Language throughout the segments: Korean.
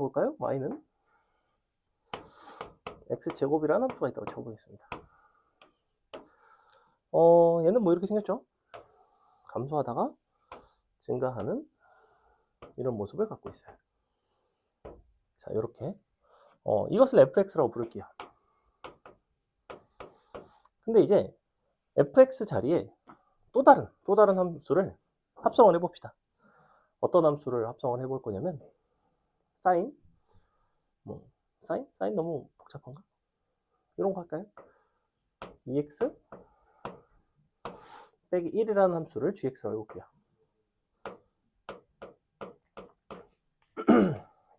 쳐볼까요? y는 x제곱이라는 함수가 있다고 쳐보겠습니다. 얘는 뭐 이렇게 생겼죠? 감소하다가 증가하는 이런 모습을 갖고 있어요. 자, 이렇게 이것을 fx라고 부를게요. 근데 이제 fx 자리에 또 다른 함수를 합성을 해봅시다. 어떤 함수를 합성을 해볼 거냐면 사인 사인 너무 복잡한가? 이런 거 할까요? 2x 빼기 1이라는 함수를 gx라고 해볼게요.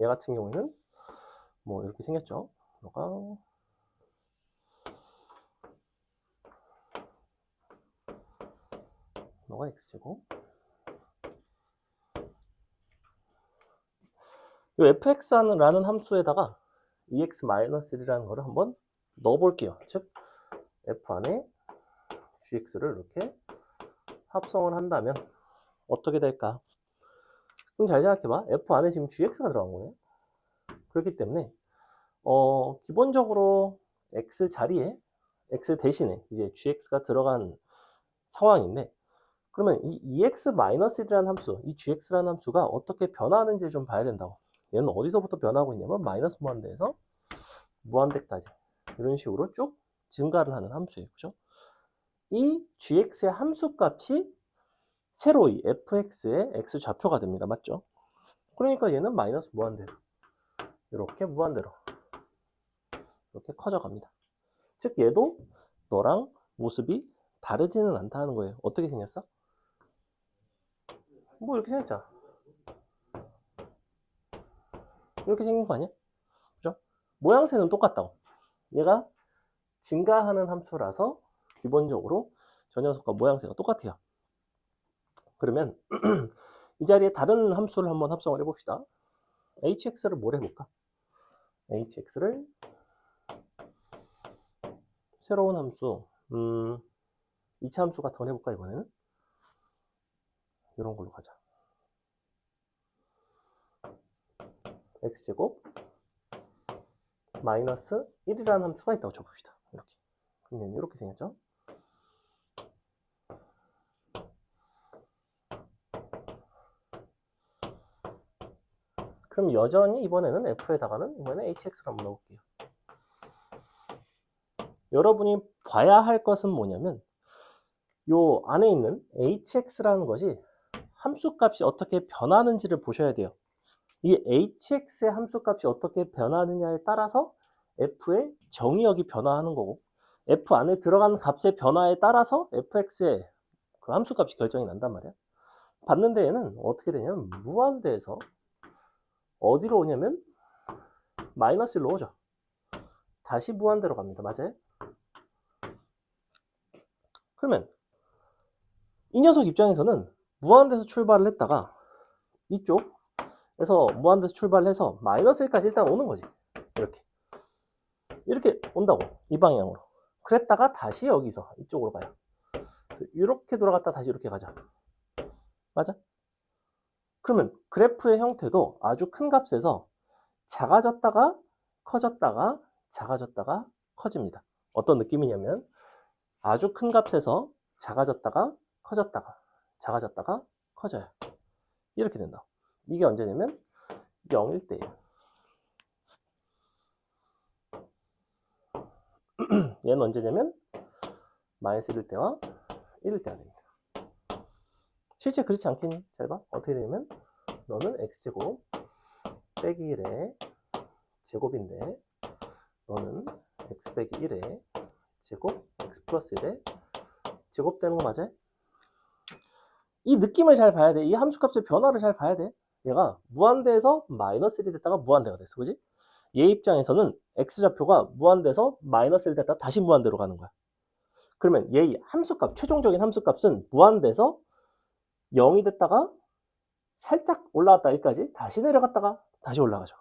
얘 같은 경우에는 뭐 이렇게 생겼죠. 너가 x제곱. 이 fx라는 함수에다가 2x-1이라는 거를 한번 넣어볼게요. 즉 f 안에 gx를 이렇게 합성을 한다면 어떻게 될까? 그럼 잘 생각해봐. f 안에 지금 gx가 들어간 거예요. 그렇기 때문에 기본적으로 x 자리에 x 대신에 이제 gx가 들어간 상황인데, 그러면 이 2x-1이라는 함수, 이 gx라는 함수가 어떻게 변하는지 좀 봐야 된다고. 얘는 어디서부터 변하고 있냐면 마이너스 무한대에서 무한대까지 이런 식으로 쭉 증가를 하는 함수예요. 그죠? 이 gx의 함수값이 새로 이 fx의 x좌표가 됩니다. 맞죠? 그러니까 얘는 마이너스 무한대로 이렇게 무한대로 이렇게 커져갑니다. 즉 얘도 너랑 모습이 다르지는 않다는 거예요. 어떻게 생겼어? 뭐 이렇게 생겼잖아. 이렇게 생긴 거 아니야? 그죠? 모양새는 똑같다고. 얘가 증가하는 함수라서 기본적으로 저 녀석과 모양새가 똑같아요. 그러면 이 자리에 다른 함수를 한번 합성을 해봅시다. hx를 뭘 해볼까? hx를 새로운 함수 2차 함수 같은 걸 해볼까 이번에는? 이런 걸로 가자. x제곱 마이너스 1이라는 함수가 있다고 쳐봅시다. 이렇게. 그러면 이렇게 생겼죠? 그럼 여전히 이번에는 f에다가는 이번에 hx를 한번 넣을게요. 여러분이 봐야 할 것은 뭐냐면 요 안에 있는 hx라는 것이 함수값이 어떻게 변하는지를 보셔야 돼요. 이 hx의 함수값이 어떻게 변하느냐에 따라서 f의 정의역이 변화하는 거고, f 안에 들어간 값의 변화에 따라서 fx의 그 함수값이 결정이 난단 말이야. 봤는데 얘는 어떻게 되냐면 무한대에서 어디로 오냐면 마이너스 1로 오죠. 다시 무한대로 갑니다. 맞아요? 그러면 이 녀석 입장에서는 무한대에서 출발을 했다가 이쪽에서 무한대에서 출발을 해서 마이너스 1까지 일단 오는 거지. 이렇게 온다고. 이 방향으로. 그랬다가 다시 여기서 이쪽으로 가요. 이렇게 돌아갔다 다시 이렇게 가자. 맞아? 그러면 그래프의 형태도 아주 큰 값에서 작아졌다가 커졌다가 작아졌다가 커집니다. 어떤 느낌이냐면 아주 큰 값에서 작아졌다가 커졌다가 작아졌다가 커져요. 이렇게 된다. 이게 언제냐면 0일 때예요. 얘는 언제냐면 마이너스 1일 때와 1일 때가 됩니다. 실제 그렇지 않겠니? 잘 봐. 어떻게 되냐면 너는 x제곱 빼기 1의 제곱인데 너는 x 빼기 1의 제곱 x 플러스 1의 제곱되는 거 맞아요? 이 느낌을 잘 봐야 돼. 이 함수값의 변화를 잘 봐야 돼. 얘가 무한대에서 마이너스 1이 됐다가 무한대가 됐어. 그지? 얘 입장에서는 x좌표가 무한대에서 마이너스 1 됐다가 다시 무한대로 가는 거야. 그러면 얘의 함수값, 최종적인 함수값은 무한대에서 0이 됐다가 살짝 올라갔다 여기까지 다시 내려갔다가 다시 올라가죠.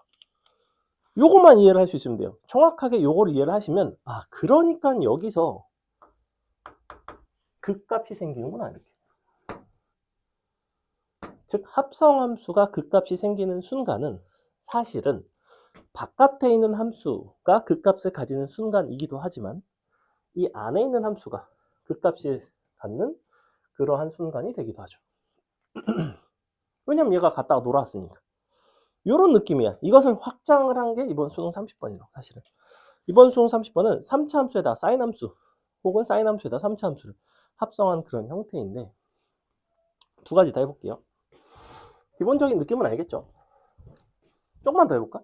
요것만 이해를 할 수 있으면 돼요. 정확하게 요거를 이해를 하시면 그러니까 여기서 극값이 생기는구나 이렇게. 즉 합성함수가 극값이 생기는 순간은 사실은 바깥에 있는 함수가 그 값을 가지는 순간이기도 하지만 이 안에 있는 함수가 그 값을 갖는 그러한 순간이 되기도 하죠. 왜냐면 얘가 갔다가 돌아왔으니까. 이런 느낌이야. 이것을 확장을 한 게 이번 수능 30번이라고 사실은. 이번 수능 30번은 3차 함수에다 사인 함수 혹은 사인 함수에다 3차 함수를 합성한 그런 형태인데 두 가지 다 해볼게요. 기본적인 느낌은 알겠죠? 조금만 더 해볼까?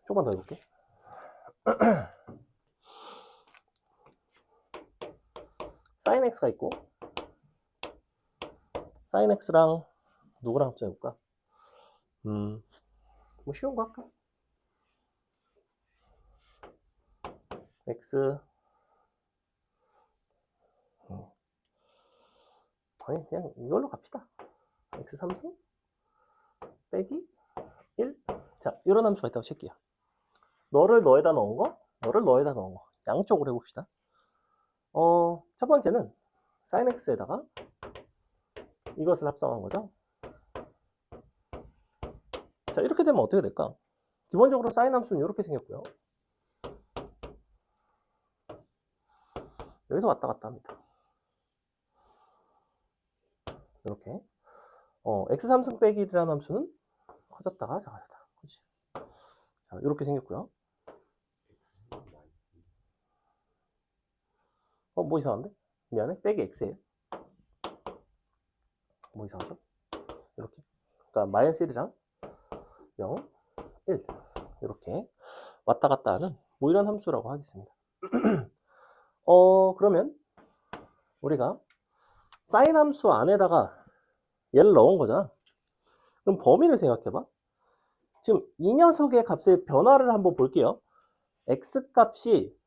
조금만 더 해볼게. 사인 x가 있고 사인 x랑 누구랑 합쳐볼까? 뭐 쉬운 거 할까? x 아니 그냥 이걸로 갑시다. x 3승 빼기 1. 자, 이런 함수가 있다고 칠게요. 너를 너에다 넣은 거, 너를 너에다 넣은 거. 양쪽으로 해봅시다. 첫 번째는 sin x에다가 이것을 합성한 거죠. 자, 이렇게 되면 어떻게 될까? 기본적으로 sin 함수는 이렇게 생겼고요. 여기서 왔다 갔다 합니다. 이렇게. x 3승 빼기 1이라는 함수는 커졌다가 작아졌다. 그렇지. 자, 이렇게 생겼고요. 뭐 이상한데? 미안해. 빼기 x예요. 뭐 이상하죠? 이렇게. 그러니까 마이너스 1이랑 0, 1 이렇게 왔다 갔다 하는 뭐 이런 함수라고 하겠습니다. 그러면 우리가 사인 함수 안에다가 얘를 넣은 거잖아. 그럼 범위를 생각해봐. 지금 이 녀석의 값의 변화를 한번 볼게요. x 값이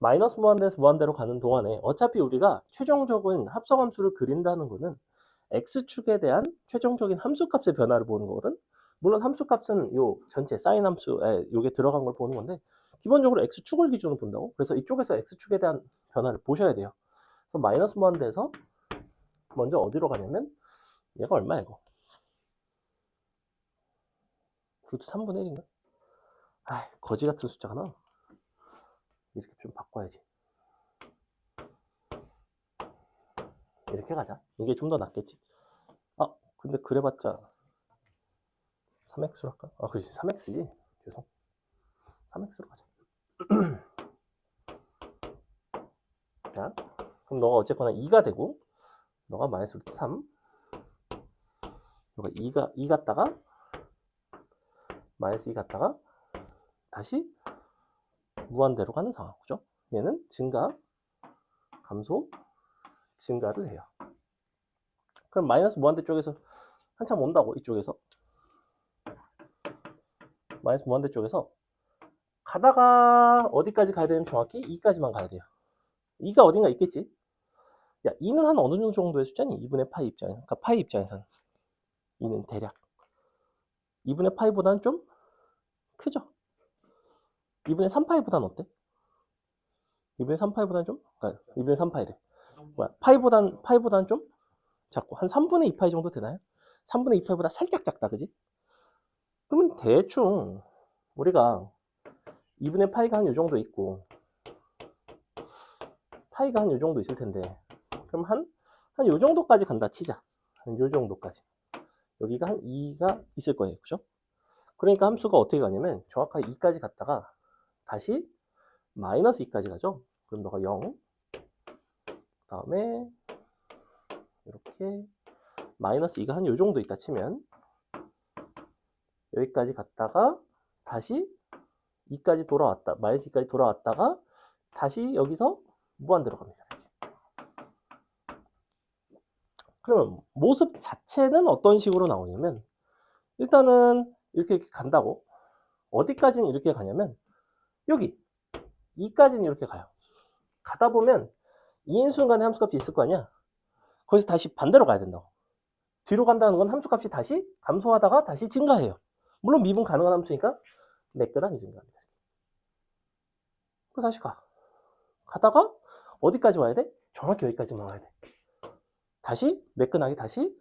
마이너스 무한대에서 무한대로 가는 동안에 어차피 우리가 최종적인 합성함수를 그린다는 거는 x축에 대한 최종적인 함수값의 변화를 보는 거거든. 물론 함수값은 요 전체 사인 함수에 요게 들어간 걸 보는 건데 기본적으로 x축을 기준으로 본다고. 그래서 이쪽에서 x축에 대한 변화를 보셔야 돼요. 그래서 마이너스 무한대에서 먼저 어디로 가냐면 얘가 얼마야 이거? 그것도 3분의 1인가? 아, 거지 같은 숫자가 나와. 이렇게 좀 바꿔야지. 이렇게 가자. 이게 좀 더 낫겠지. 근데 그래봤자 3x로 할까? 그렇지. 3x지. 죄송. 3x로 가자. 자, 그럼 너가 어쨌거나 2가 되고 너가 마이너스 루트 3 너가 2 갔다가 마이너스 2 갔다가 다시 무한대로 가는 상황. 그죠? 얘는 증가, 감소, 증가를 해요. 그럼 마이너스 무한대 쪽에서 한참 온다고. 이쪽에서 마이너스 무한대 쪽에서 가다가 어디까지 가야 되면 정확히 2까지만 가야 돼요. 2가 어딘가 있겠지. 야, 2는 한 어느 정도의 숫자니? 2분의 파이 입장에서. 그러니까 파이 입장에서는 2는 대략 2분의 파이보다는 좀 크죠. 2분의 3파이보다는 어때? 2분의 3파이보다는 좀? 2분의 3파이래. 파이보다는 좀 작고 한 3분의 2파이 정도 되나요? 3분의 2파이보다 살짝 작다, 그지? 그러면 대충 우리가 2분의 파이가 한 요 정도 있고 파이가 한 요 정도 있을 텐데 그럼 한 요 정도까지 간다 치자. 한 요 정도까지. 여기가 한 2가 있을 거예요. 그죠? 그러니까 함수가 어떻게 가냐면 정확하게 2까지 갔다가 다시 마이너스 2까지 가죠. 그럼 너가 0 다음에 이렇게 마이너스 2가 한 요 정도 있다 치면 여기까지 갔다가 다시 2까지 돌아왔다. 마이너스 2까지 돌아왔다가 다시 여기서 무한대로 갑니다. 그러면 모습 자체는 어떤 식으로 나오냐면 일단은 이렇게 간다고. 어디까지는 이렇게 가냐면 여기 2까지는 이렇게 가요. 가다 보면 2인순간에 함수값이 있을 거 아니야. 거기서 다시 반대로 가야 된다고. 뒤로 간다는 건 함수값이 다시 감소하다가 다시 증가해요. 물론 미분 가능한 함수니까 매끈하게 증가합니다. 그래서 다시 가다가 어디까지 와야 돼? 정확히 여기까지만 와야 돼. 다시 매끈하게 다시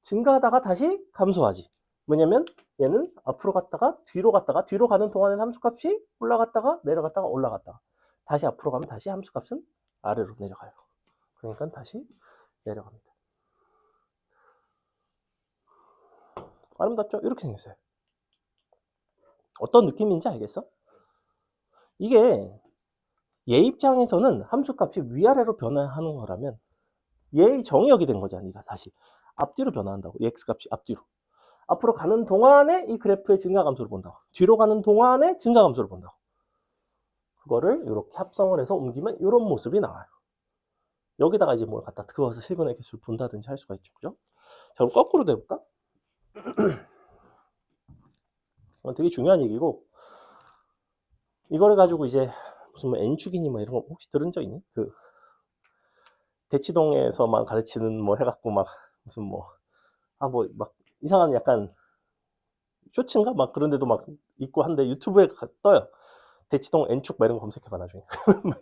증가하다가 다시 감소하지. 왜냐면 얘는 앞으로 갔다가 뒤로 가는 동안에 함수값이 올라갔다가 내려갔다가 올라갔다가 다시 앞으로 가면 다시 함수값은 아래로 내려가요. 그러니까 다시 내려갑니다. 아름답죠? 이렇게 생겼어요. 어떤 느낌인지 알겠어? 이게 얘 입장에서는 함수값이 위아래로 변화하는 거라면 얘의 정의역이 된 거잖아. 네가 다시 앞뒤로 변화한다고. 이 x값이 앞뒤로. 앞으로 가는 동안에 이 그래프의 증가 감소를 본다고. 뒤로 가는 동안에 증가 감소를 본다고. 그거를 이렇게 합성을 해서 옮기면 이런 모습이 나와요. 여기다가 이제 뭘 갖다 그어서 실근의 개수를 본다든지 할 수가 있죠. 그죠? 자, 그럼 거꾸로 해볼까? 되게 중요한 얘기고, 이거를 가지고 이제 무슨 뭐 N축이니 뭐 이런 거 혹시 들은 적 있니? 그 대치동에서만 가르치는 뭐 해갖고 막 무슨 뭐 막 이상한 약간 쇼츠인가 막 그런 데도 막 있고 한데 유튜브에 떠요. 대치동 N축 막 이런 거 검색해봐 나중에.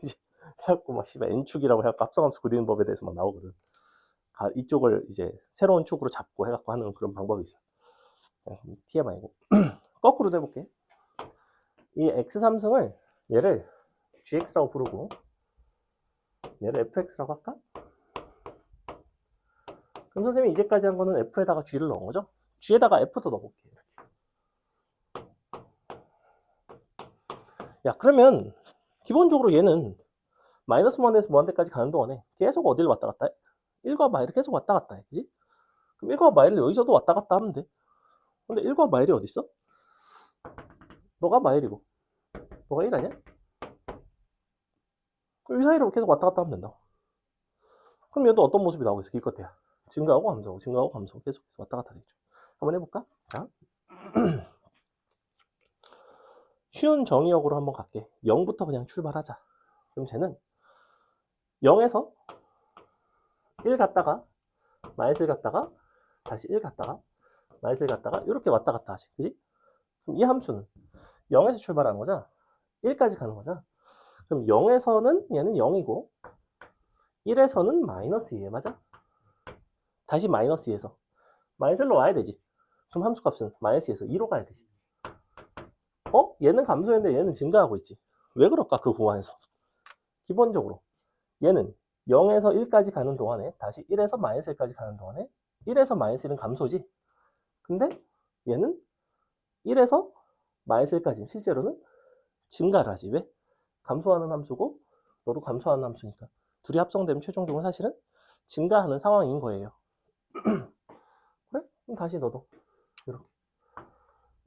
이제 해갖고 막 씨발 N축이라고 해갖고 합성함수 그리는 법에 대해서 막 나오거든. 이쪽을 이제 새로운 축으로 잡고 해갖고 하는 그런 방법이 있어. TMI고. 거꾸로 해볼게. 이 X3승을 얘를 GX라고 부르고 얘를 FX라고 할까? 그럼 선생님이 이제까지 한 거는 F에다가 G를 넣은 거죠? G에다가 F도 넣어볼게. 이렇게. 야, 그러면 기본적으로 얘는 마이너스 무한대에서 무한대까지 가는 동안에 계속 어디를 왔다 갔다 해? 1과 마일을 계속 왔다 갔다 해. 그지? 그럼 1과 마일을 여기서도 왔다 갔다 하면 돼. 근데 1과 마일이 어디 있어? 너가 마일이고 너가 1 아니야? 그럼 이 사이로 계속 왔다 갔다 하면 된다. 그럼 얘도 어떤 모습이 나오겠어? 기껏해야 증가하고 감소하고 증가하고 감소하고 계속 왔다 갔다 되죠. 한번 해볼까? 자, 쉬운 정의역으로 한번 갈게. 0부터 그냥 출발하자. 그럼 쟤는 0에서 1 갔다가 마이너스 1 갔다가 다시 1 갔다가 마이너스 1 갔다가 이렇게 왔다 갔다 하지. 그지? 그럼 이 함수는 0에서 출발하는 거잖아. 1까지 가는 거잖아. 그럼 0에서는 얘는 0이고 1에서는 마이너스 2에 맞아? 다시 마이너스 2에서 마이너스 1로 와야 되지. 그럼 함수값은 마이너스 2에서 2로 가야 되지. 얘는 감소했는데 얘는 증가하고 있지. 왜 그럴까? 그 구간에서. 기본적으로 얘는 0에서 1까지 가는 동안에 다시 1에서 마이너스 1까지 가는 동안에 1에서 마이너스 1은 감소지. 근데 얘는 1에서 마이너스 1까지 실제로는 증가를 하지. 왜? 감소하는 함수고 너도 감소하는 함수니까 둘이 합성되면 최종적으로 사실은 증가하는 상황인 거예요. 그래? 그럼 다시 너도 이렇게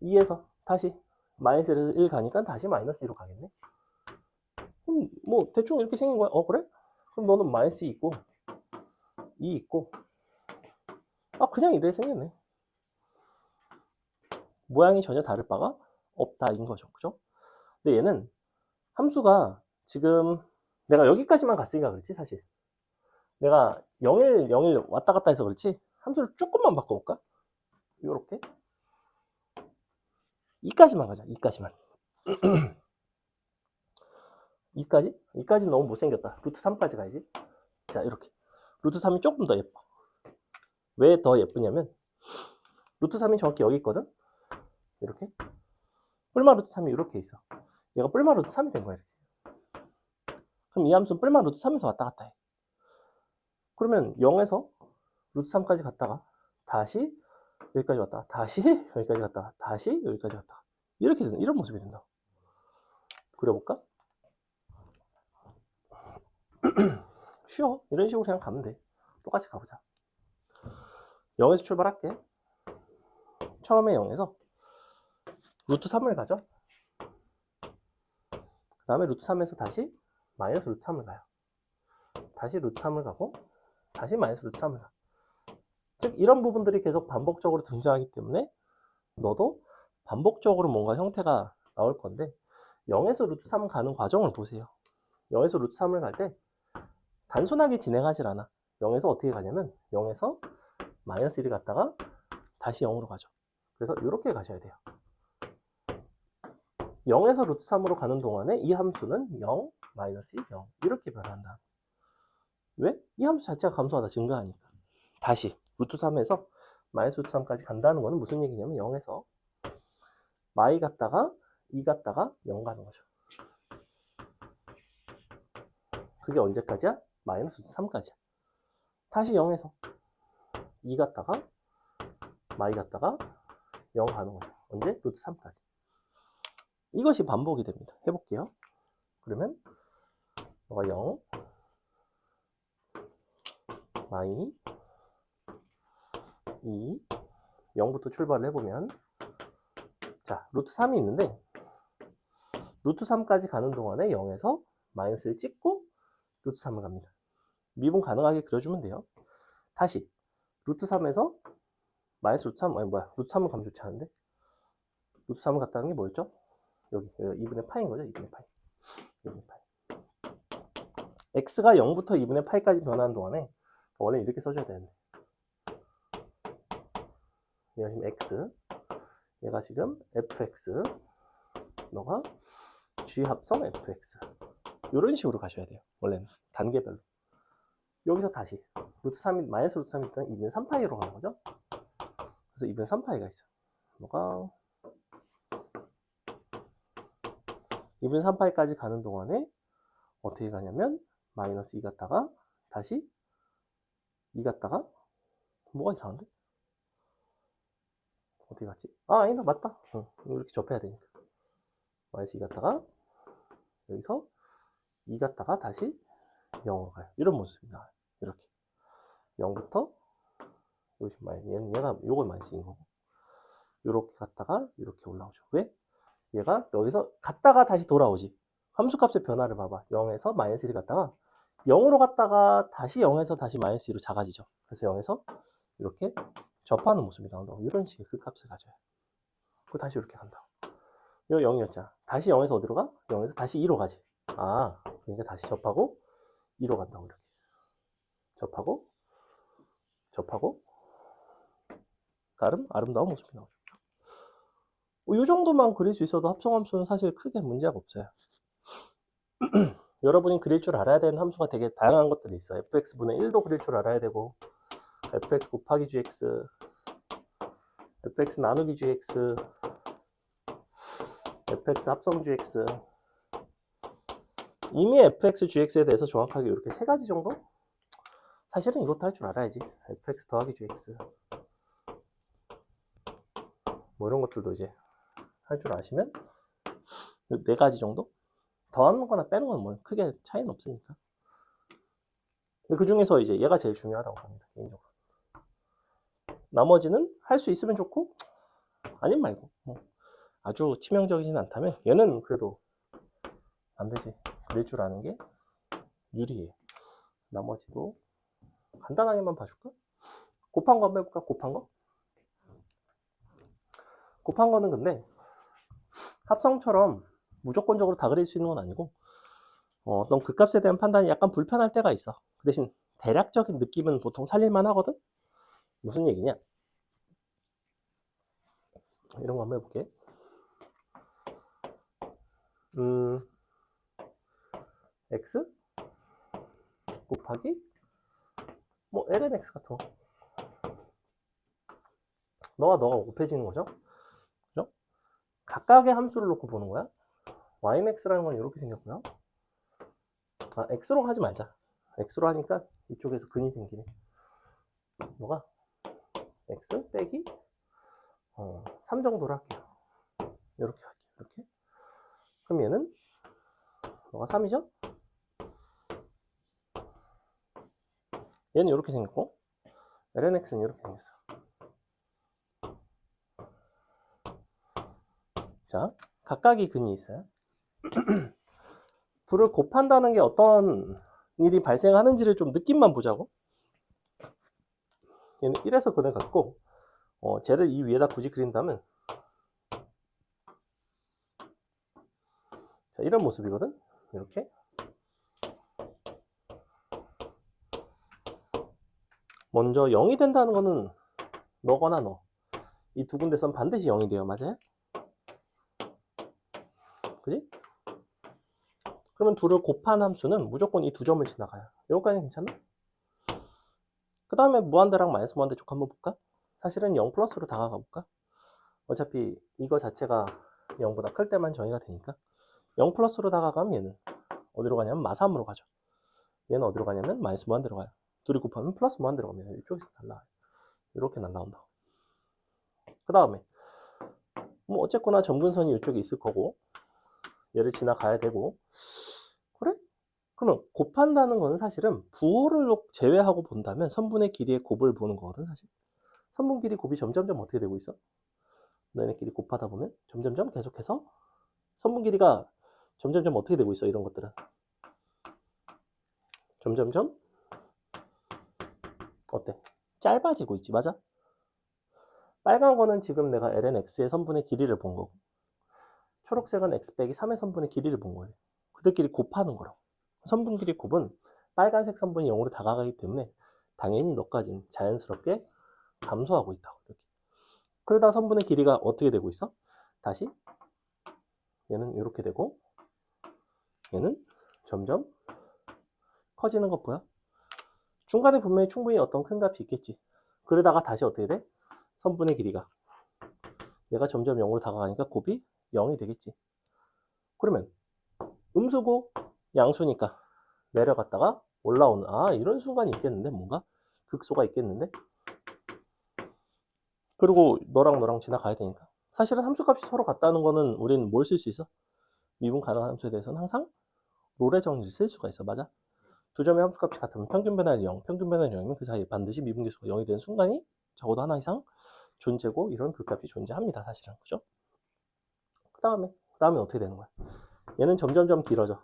2에서 다시 마이너스 1 가니까 다시 마이너스 2로 가겠네. 그럼 뭐 대충 이렇게 생긴 거야. 그래? 그럼 너는 마이너스 2 있고 2 있고 그냥 이래 생겼네. 모양이 전혀 다를 바가 없다인 거죠. 그죠? 근데 얘는 함수가 지금 내가 여기까지만 갔으니까 그렇지 사실. 내가 0일 0일 왔다 갔다 해서 그렇지 함수를 조금만 바꿔볼까? 요렇게 2까지만 가자. 2까지만 2까지? 2까지는 너무 못생겼다. 루트 3까지 가야지. 자 이렇게 루트 3이 조금 더 예뻐. 왜 더 예쁘냐면 루트 3이 정확히 여기 있거든. 이렇게 뿔마 루트 3이 이렇게 있어. 얘가 뿔마 루트 3이 된 거야. 이렇게. 그럼 이 함수는 뿔마 루트 3에서 왔다 갔다 해. 그러면 0에서 루트 3까지 갔다가 다시 여기까지 왔다 다시 여기까지 갔다가 다시 여기까지 갔다가 이렇게 되는 이런 모습이 된다. 그려볼까? 쉬워. 이런 식으로 그냥 가면 돼. 똑같이 가보자. 0에서 출발할게. 처음에 0에서 루트 3을 가죠. 그 다음에 루트 3에서 다시 마이너스 루트 3을 가요. 다시 루트 3을 가고 다시 마이너스 루트 3을 가. 즉 이런 부분들이 계속 반복적으로 등장하기 때문에 너도 반복적으로 뭔가 형태가 나올 건데 0에서 루트 3 가는 과정을 보세요. 0에서 루트 3을 갈 때 단순하게 진행하질 않아. 0에서 어떻게 가냐면 0에서 마이너스 1이 갔다가 다시 0으로 가죠. 그래서 이렇게 가셔야 돼요. 0에서 루트 3으로 가는 동안에 이 함수는 0, 마이너스 0 이렇게 변한다. 왜? 이 함수 자체가 감소하다 증가하니까. 다시 루트 3에서 마이너스 루트 3까지 간다는 거는 무슨 얘기냐면 0에서 마이 갔다가 2 갔다가 0 가는 거죠. 그게 언제까지야? 마이너스 루트 3까지야. 다시 0에서 2 갔다가 마이 갔다가 0 가는 거죠. 언제? 루트 3까지. 이것이 반복이 됩니다. 해볼게요. 그러면 너가 0 마이 2 0부터 출발을 해보면 자 루트 3이 있는데 루트 3까지 가는 동안에 0에서 마이너스를 찍고 루트 3을 갑니다. 미분 가능하게 그려주면 돼요. 다시 루트 3에서 마이너스 루트 3 아니 뭐야 루트 3을 가면 좋지 않은데 루트 3을 갔다는 게 뭐였죠? 여기 2분의 파인 거죠. 2분의 파이 2분의 파이 x가 0부터 2분의 파이까지 변하는 동안에 원래 이렇게 써줘야 되는데 얘가 지금 x 얘가 지금 fx 너가 g 합성 fx 이런 식으로 가셔야 돼요. 원래는 단계별로. 여기서 다시 루트 3이 마이너스 루트 3이 있다는 2분의 3파이로 가는 거죠. 그래서 2분의 3파이가 있어. 너가 2분의 3파이까지 가는 동안에 어떻게 가냐면 마이너스 2 갔다가 다시 2 갔다가 뭐가 이상한데? 어디 갔지? 아 아니다 맞다. 이렇게 접해야 되니까 마이너스 2 갔다가 여기서 2 갔다가 다시 0으로 가요. 이런 모습이 나와요. 이렇게 0부터 얘는 얘가 요걸 마이너스인 거고 이렇게 갔다가 이렇게 올라오죠. 왜? 얘가 여기서 갔다가 다시 돌아오지. 함수값의 변화를 봐봐. 0에서 마이너스 1이 갔다가 0으로 갔다가 다시 0에서 다시 마이너스 2로 작아지죠. 그래서 0에서 이렇게 접하는 모습이 나온다고. 이런 식의 그 값을 가져요. 그리고 다시 이렇게 간다고. 이거 0이었잖아. 다시 0에서 어디로 가? 0에서 다시 2로 가지. 아, 그러니까 다시 접하고 2로 간다고 이렇게. 접하고 아름다운 모습이 나오죠. 이 정도만 그릴 수 있어도 합성함수는 사실 크게 문제가 없어요. 여러분이 그릴 줄 알아야 되는 함수가 되게 다양한 것들이 있어요. fx분의 1도 그릴 줄 알아야 되고 fx 곱하기 gx fx 나누기 gx fx 합성 gx 이미 fx gx에 대해서 정확하게 이렇게 세 가지 정도? 사실은 이것도 할 줄 알아야지. fx 더하기 gx 뭐 이런 것들도 이제 할 줄 아시면 네 가지 정도? 더하는 거나 빼는 건 뭐 크게 차이는 없으니까. 근데 그 중에서 이제 얘가 제일 중요하다고 봅니다. 개인적으로. 나머지는 할 수 있으면 좋고 아님 말고 아주 치명적이진 않다면 얘는 그래도 안 되지. 그릴 줄 아는 게 유리해. 나머지도 간단하게만 봐줄까? 곱한 거 한번 해볼까? 곱한 거? 곱한 거는 근데 합성처럼 무조건적으로 다 그릴 수 있는 건 아니고 어떤 극값에 대한 판단이 약간 불편할 때가 있어. 그 대신 대략적인 느낌은 보통 살릴만 하거든? 무슨 얘기냐? 이런 거 한번 해볼게. x 곱하기 뭐 ln x 같은 거. 너가 곱해지는 거죠? 그죠? 각각의 함수를 놓고 보는 거야. ynx라는 건 이렇게 생겼고요. 아, x로 하지 말자. x로 하니까 이쪽에서 근이 생기네. 너가 x 빼기 3 정도로 할게요. 이렇게 할게요. 이렇게. 그럼 얘는 너가 3이죠? 얘는 이렇게 생겼고 lnx는 이렇게 생겼어. 자, 각각이 근이 있어요. 둘을 곱한다는 게 어떤 일이 발생하는지를 좀 느낌만 보자고. 얘는 1에서 근을 갖고 쟤를 이 위에다 굳이 그린다면 자, 이런 모습이거든. 이렇게 먼저 0이 된다는 거는 너거나 너 이 두 군데선 반드시 0이 돼요. 맞아요? 그지? 그러면 둘을 곱한 함수는 무조건 이 두 점을 지나가요. 여기까지는 괜찮나? 그 다음에 무한대랑 마이너스 무한대 쪽 한번 볼까? 사실은 0 플러스로 다가가 볼까? 어차피 이거 자체가 0보다 클 때만 정의가 되니까 0 플러스로 다가가면 얘는 어디로 가냐면 마삼으로 가죠. 얘는 어디로 가냐면 마이너스 무한대로 가요. 둘이 곱하면 플러스 무한대로 가면 이쪽에서 날라와요. 이렇게 날라온다. 그 다음에 뭐 어쨌거나 점근선이 이쪽에 있을 거고 얘를 지나가야 되고 그래? 그러면 곱한다는 거는 사실은 부호를 제외하고 본다면 선분의 길이의 곱을 보는 거거든 사실. 선분 길이 곱이 점점점 어떻게 되고 있어? 너네끼리 곱하다 보면 점점점 계속해서 선분 길이가 점점점 어떻게 되고 있어 이런 것들은 점점점 어때? 짧아지고 있지 맞아? 빨간 거는 지금 내가 lnx의 선분의 길이를 본 거고 초록색은 x 빼기 3의 선분의 길이를 본 거예요. 그들끼리 곱하는 거라고. 선분 길이 곱은 빨간색 선분이 0으로 다가가기 때문에 당연히 너까지는 자연스럽게 감소하고 있다고. 이렇게. 그러다 선분의 길이가 어떻게 되고 있어? 다시 얘는 이렇게 되고 얘는 점점 커지는 것 보여? 중간에 분명히 충분히 어떤 큰 값이 있겠지. 그러다가 다시 어떻게 돼? 선분의 길이가 얘가 점점 0으로 다가가니까 곱이 0이 되겠지. 그러면 음수고 양수니까 내려갔다가 올라오는 이런 순간이 있겠는데 뭔가 극소가 있겠는데 그리고 너랑 지나가야 되니까 사실은 함수값이 서로 같다는 거는 우리는 뭘 쓸 수 있어? 미분 가능한 함수에 대해서는 항상 롤의 정리를 쓸 수가 있어. 맞아? 두 점의 함수값이 같으면 평균 변화율 0, 평균 변화율 0이면 그 사이에 반드시 미분계수가 0이 되는 순간이 적어도 하나 이상 존재고 이런 극값이 존재합니다. 사실은. 그죠? 그 다음에 어떻게 되는 거야? 얘는 점점점 길어져.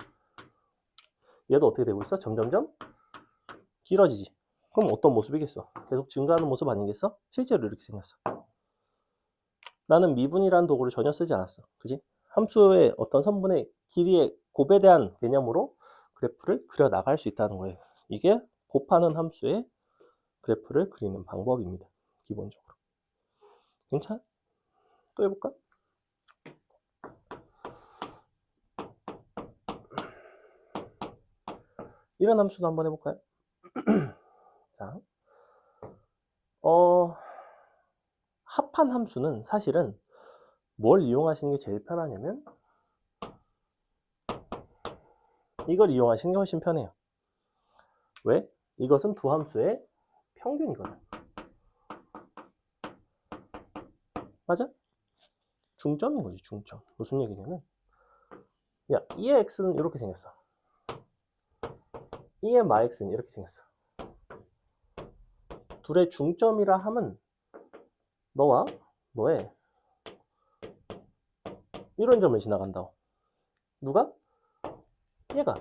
얘도 어떻게 되고 있어? 점점점 길어지지. 그럼 어떤 모습이겠어? 계속 증가하는 모습 아니겠어? 실제로 이렇게 생겼어. 나는 미분이라는 도구를 전혀 쓰지 않았어. 그지? 함수의 어떤 선분의 길이의 곱에 대한 개념으로 그래프를 그려 나갈 수 있다는 거예요. 이게 곱하는 함수의 그래프를 그리는 방법입니다. 기본적으로. 괜찮아? 또 해볼까? 이런 함수도 한번 해볼까요? 자, 합한 함수는 사실은 뭘 이용하시는 게 제일 편하냐면 이걸 이용하시는 게 훨씬 편해요. 왜? 이것은 두 함수의 평균이거든. 맞아? 중점인 거지, 중점. 무슨 얘기냐면 야, 2의 x는 이렇게 생겼어. 2의 마x는 이렇게 생겼어. 둘의 중점이라 함은 너와 너의 이런 점을 지나간다고. 누가? 얘가.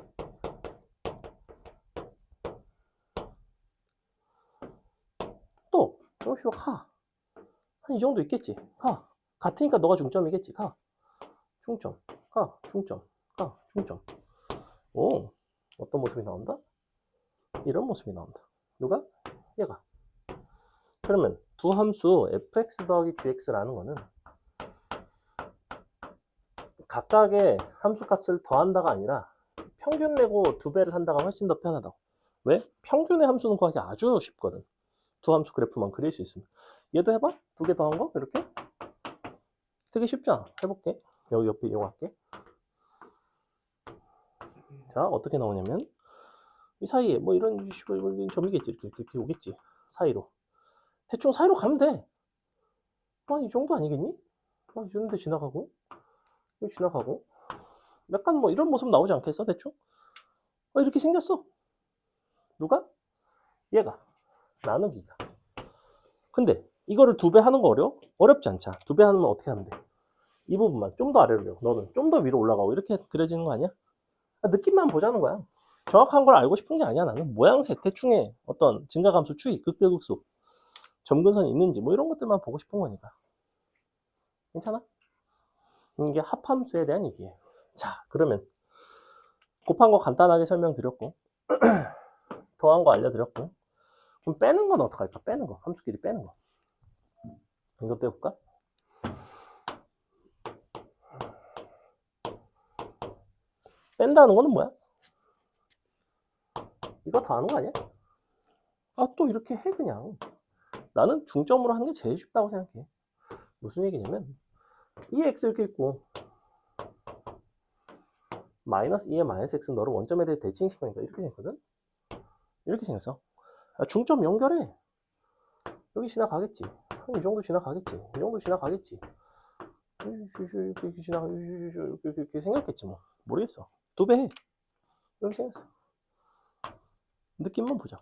또 가. 한 이 정도 있겠지. 가. 같으니까 너가 중점이겠지. 가. 중점. 가. 중점. 가. 중점. 오. 어떤 모습이 나온다? 이런 모습이 나온다. 누가? 얘가. 그러면 두 함수 fx 더하기 gx라는 거는 각각의 함수 값을 더한다가 아니라 평균 내고 두 배를 한다가 훨씬 더 편하다고. 왜? 평균의 함수는 구하기 아주 쉽거든. 두 함수 그래프만 그릴 수 있으면. 얘도 해봐? 두 개 더한 거? 이렇게? 되게 쉽잖아. 해볼게. 여기 옆에 이용할게. 자, 어떻게 나오냐면 이 사이에 뭐 이런 점이겠지. 이렇게 오겠지. 사이로. 대충 사이로 가면 돼. 이 정도 아니겠니? 이 정도 지나가고 여기 지나가고 약간 뭐 이런 모습 나오지 않겠어? 대충? 이렇게 생겼어. 누가? 얘가. 나누기가. 근데 이거를 두 배 하는 거 어려워? 어렵지 않잖아. 두 배 하는 건 어떻게 하면 돼? 이 부분만 좀 더 아래로 너는 좀 더 위로 올라가고 이렇게 그려지는 거 아니야? 느낌만 보자는 거야. 정확한 걸 알고 싶은 게 아니야. 나는 모양새 대충의 어떤 증가감수 추이, 극대극소, 점근선이 있는지 뭐 이런 것들만 보고 싶은 거니까. 괜찮아? 이게 합함수에 대한 얘기예요. 자, 그러면 곱한 거 간단하게 설명드렸고 더한 거 알려드렸고 그럼 빼는 건 어떡할까? 빼는 거. 함수끼리 빼는 거. 이것도 해볼까? 뺀다는 거는 뭐야? 이거 더하는 거 아니야? 또 이렇게 해 그냥. 나는 중점으로 하는 게 제일 쉽다고 생각해. 무슨 얘기냐면 이 x 이렇게 있고 마이너스 2의 마이너스 x는 너를 원점에 대해 대칭시키니까 이렇게 생겼거든? 이렇게 생겼어. 중점 연결해. 여기 지나가겠지. 이 정도 지나가겠지. 이 정도 지나가겠지. 이렇게 생겼겠지 뭐. 모르겠어. 2배 해. 이렇게 생겼어. 느낌만 보자.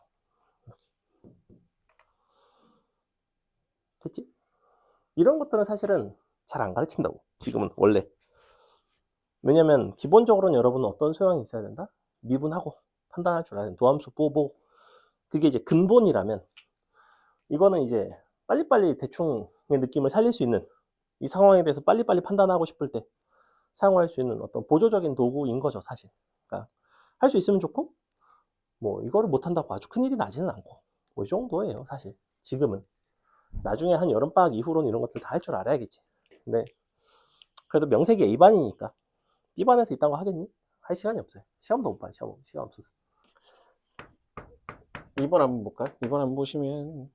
됐지? 이런 것들은 사실은 잘 안 가르친다고. 지금은 원래. 왜냐면 기본적으로는 여러분은 어떤 소양이 있어야 된다? 미분하고 판단할 줄 알아야 돼. 도함수 보고. 그게 이제 근본이라면 이거는 이제 빨리빨리 대충의 느낌을 살릴 수 있는 이 상황에 대해서 빨리빨리 판단하고 싶을 때 사용할 수 있는 어떤 보조적인 도구인 거죠, 사실. 그러니까 할 수 있으면 좋고 뭐 이거를 못한다고 아주 큰일이 나지는 않고 뭐 이 정도예요, 사실. 지금은. 나중에 한 여름방학 이후로는 이런 것들 다 할 줄 알아야겠지. 근데 그래도 명색이 A반이니까 B반에서 있다고 하겠니? 할 시간이 없어요. 시험도 못 봐요. 시간 없어서. 2번 한번 볼까요? 2번 한번 보시면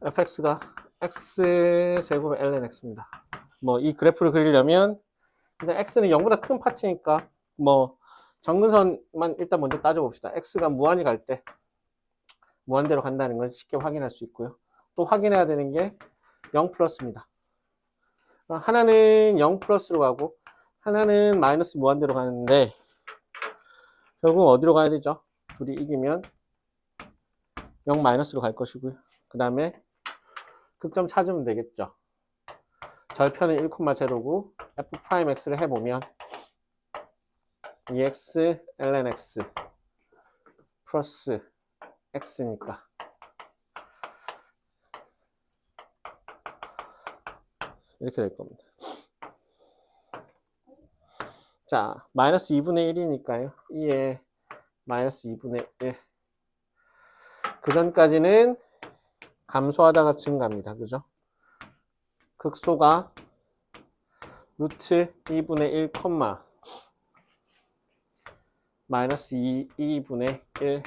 fx가 x제곱 ln x입니다. 뭐 이 그래프를 그리려면 일단 x는 0보다 큰 파츠니까 뭐 정근선만 일단 먼저 따져봅시다. x가 무한히 갈 때 무한대로 간다는 걸 쉽게 확인할 수 있고요. 또 확인해야 되는 게 0 플러스입니다. 하나는 0 플러스로 가고 하나는 마이너스 무한대로 가는데 결국 어디로 가야 되죠? 둘이 이기면 0 마이너스로 갈 것이고요. 그 다음에 극점 찾으면 되겠죠. 절편은 1,0고 f'x를 해보면 2x ln x 플러스 x니까 이렇게 될 겁니다. 자, 마이너스 2분의 1이니까요. 2에 마이너스 2분의 1. 그 전까지는 감소하다가 증가합니다. 그죠? 극소가 루트 2분의 1, 마이너스 2분의 1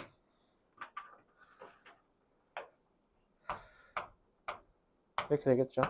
이렇게 되겠죠.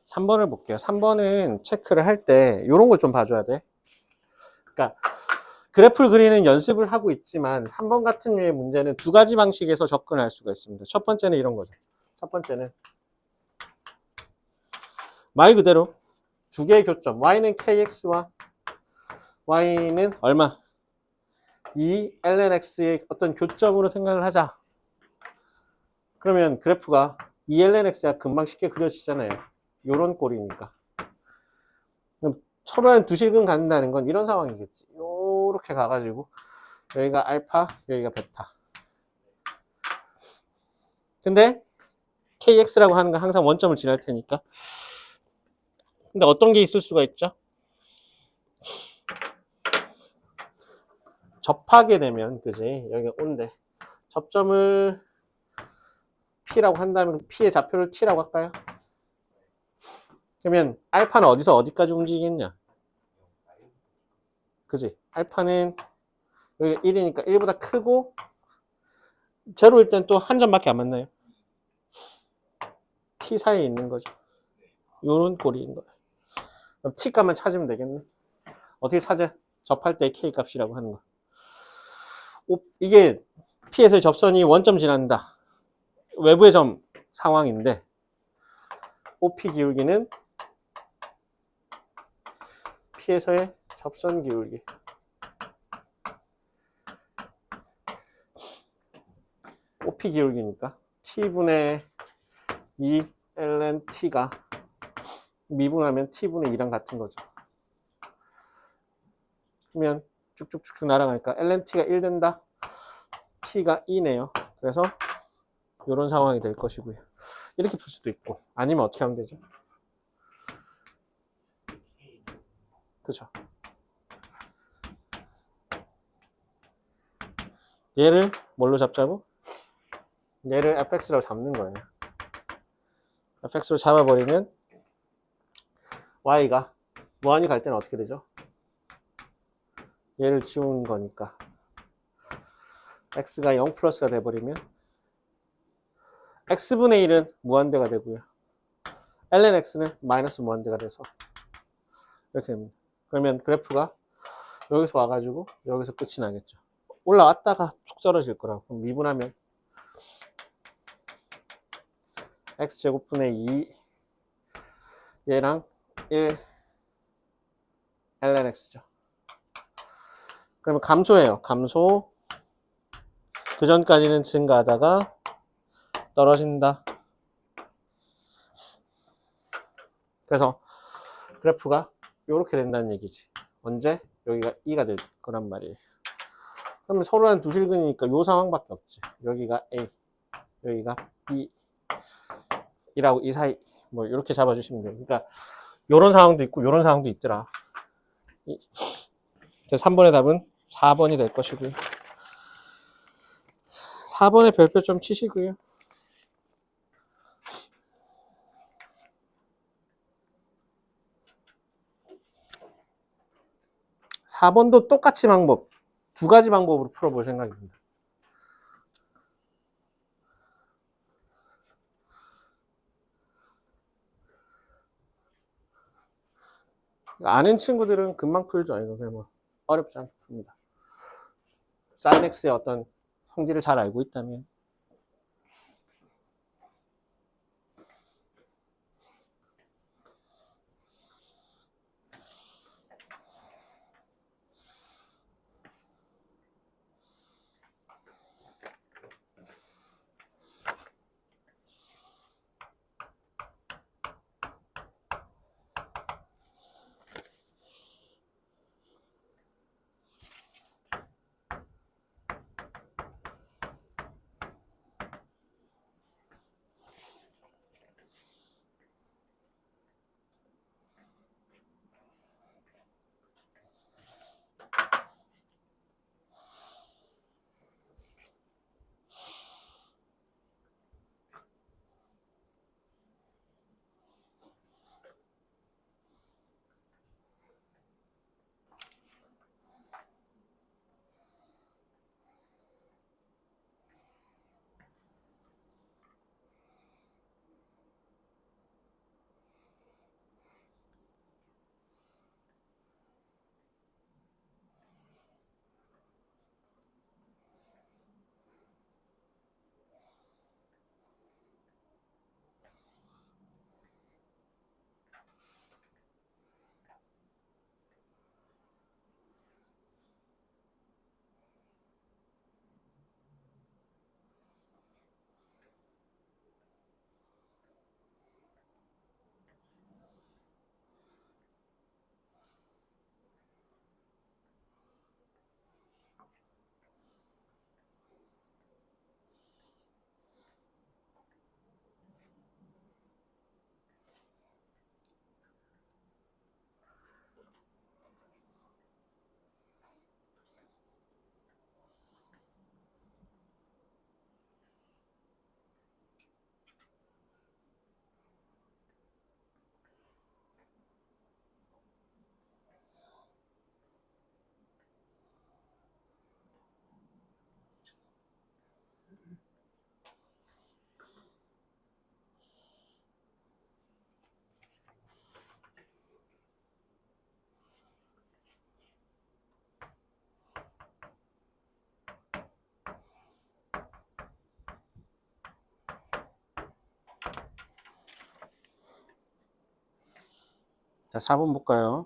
삼 3번을 볼게요. 3번은 체크를 할 때 이런 걸 좀 봐줘야 돼. 그러니까 그래프를 그리는 연습을 하고 있지만 3번 같은 류의 문제는 두 가지 방식에서 접근할 수가 있습니다. 첫 번째는 이런 거죠. 첫 번째는 말 그대로 두 개의 교점 y는 kx와 y는 얼마? 2 ln x의 어떤 교점으로 생각을 하자. 그러면 그래프가 2 ln x가 금방 쉽게 그려지잖아요. 요런 꼴이니까. 처음엔 두 실근 갖는다는 건 이런 상황이겠지. 요렇게 가가지고 여기가 알파, 여기가 베타. 근데 kx라고 하는 건 항상 원점을 지날 테니까. 근데 어떤 게 있을 수가 있죠? 접하게 되면, 그지? 여기가 O인데 접점을 P라고 한다면 P의 좌표를 T라고 할까요? 그러면 알파는 어디서 어디까지 움직이겠냐? 그지? 알파는 여기 1이니까 1보다 크고 제로일 땐 또 한 점밖에 안 맞나요? T 사이에 있는 거죠. 요런 꼴인 거예요. 그럼 T 값만 찾으면 되겠네. 어떻게 찾아? 접할 때 K 값이라고 하는 거. 이게 P에서의 접선이 원점 지난다. 외부의 점 상황인데 OP 기울기는 P에서의 접선 기울기. OP 기울기니까 T분의 2 ln T가 미분하면 T분의 2랑 같은 거죠. 그러면 쭉쭉쭉쭉 날아가니까 ln T가 1 된다. t가 2네요. 그래서 이런 상황이 될 것이고요. 이렇게 풀 수도 있고, 아니면 어떻게 하면 되죠? 그죠? 얘를 뭘로 잡자고? 얘를 fx라고 잡는 거예요. fx로 잡아버리면 y가 무한히 갈 때는 어떻게 되죠? 얘를 지운 거니까 x가 0 플러스가 돼버리면 x분의 1은 무한대가 되고요. ln x는 마이너스 무한대가 돼서 이렇게 됩니다. 그러면 그래프가 여기서 와가지고 여기서 끝이 나겠죠. 올라왔다가 툭 떨어질 거라고. 그럼 미분하면 x제곱분의 2 얘랑 1 ln x죠. 그러면 감소해요. 감소. 그 전까지는 증가하다가 떨어진다. 그래서 그래프가 이렇게 된다는 얘기지. 언제? 여기가 2가 될 거란 말이에요. 그러면 서로는 두 실근이니까 이 상황밖에 없지. 여기가 A, 여기가 B 이라고 이 사이 뭐 이렇게 잡아주시면 돼요. 그러니까 이런 상황도 있고 이런 상황도 있더라. 그래서 3번의 답은 4번이 될 것이고요. 4번에 별표 좀 치시고요. 4번도 똑같이 방법, 두 가지 방법으로 풀어볼 생각입니다. 아는 친구들은 금방 풀죠. 이거 그냥 뭐 어렵지 않게 풉니다. sin x의 어떤 성질을 잘 알고 있다면. 자, 4번 볼까요?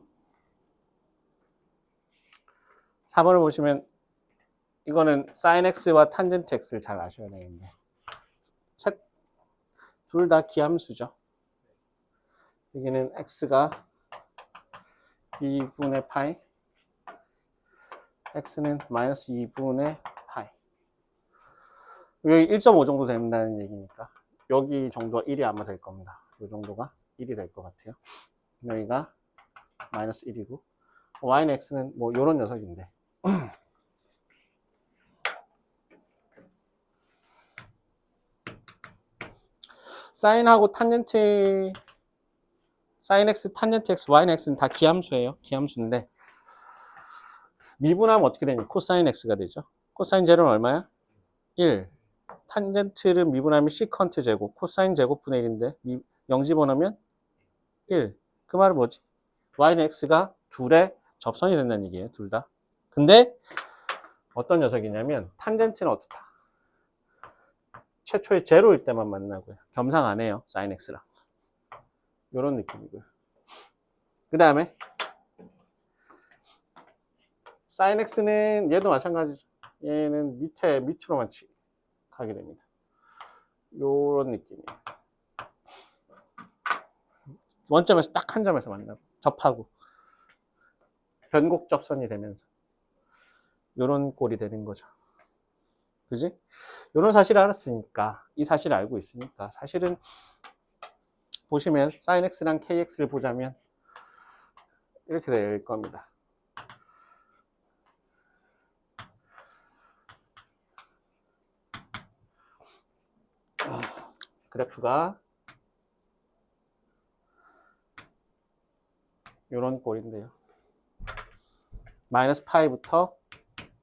4번을 보시면 이거는 sin x와 탄젠트 x를 잘 아셔야 되는데 둘 다 기함수죠. 여기는 x가 2분의 파이, x는 마이너스 2분의 파이. 여기 1.5 정도 된다는 얘기니까 여기 정도가 1이 아마 될 겁니다. 이 정도가 1이 될 것 같아요. 여기가 마이너스 1이고 y는 x는 뭐 요런 녀석인데 사인하고 탄젠트 사인 x, 탄젠트 x, y는 x는 다 기함수예요. 기함수인데 미분하면 어떻게 되니? 코사인 x가 되죠. 코사인 제로는 얼마야? 1. 탄젠트를 미분하면 시컨트 제곱, 코사인 제곱분의 1인데 0 집어넣으면 1. 그 말은 뭐지? y는 x가 둘의 접선이 된다는 얘기예요. 둘 다. 근데 어떤 녀석이냐면 탄젠트는 어떻다? 최초의 제로일 때만 만나고요. 겸상 안 해요. 사인 x랑. 이런 느낌이고요. 그 다음에 사인 x는 얘도 마찬가지죠. 얘는 밑으로만 가게 됩니다. 요런 느낌이에요. 원점에서 딱 한 점에서 만나고 접하고 변곡 접선이 되면서 요런 꼴이 되는 거죠. 그지? 요런 사실을 알았으니까 이 사실을 알고 있으니까 사실은 보시면 sin x랑 kx를 보자면 이렇게 될 겁니다. 그래프가 요런 꼴인데요. 마이너스 파이부터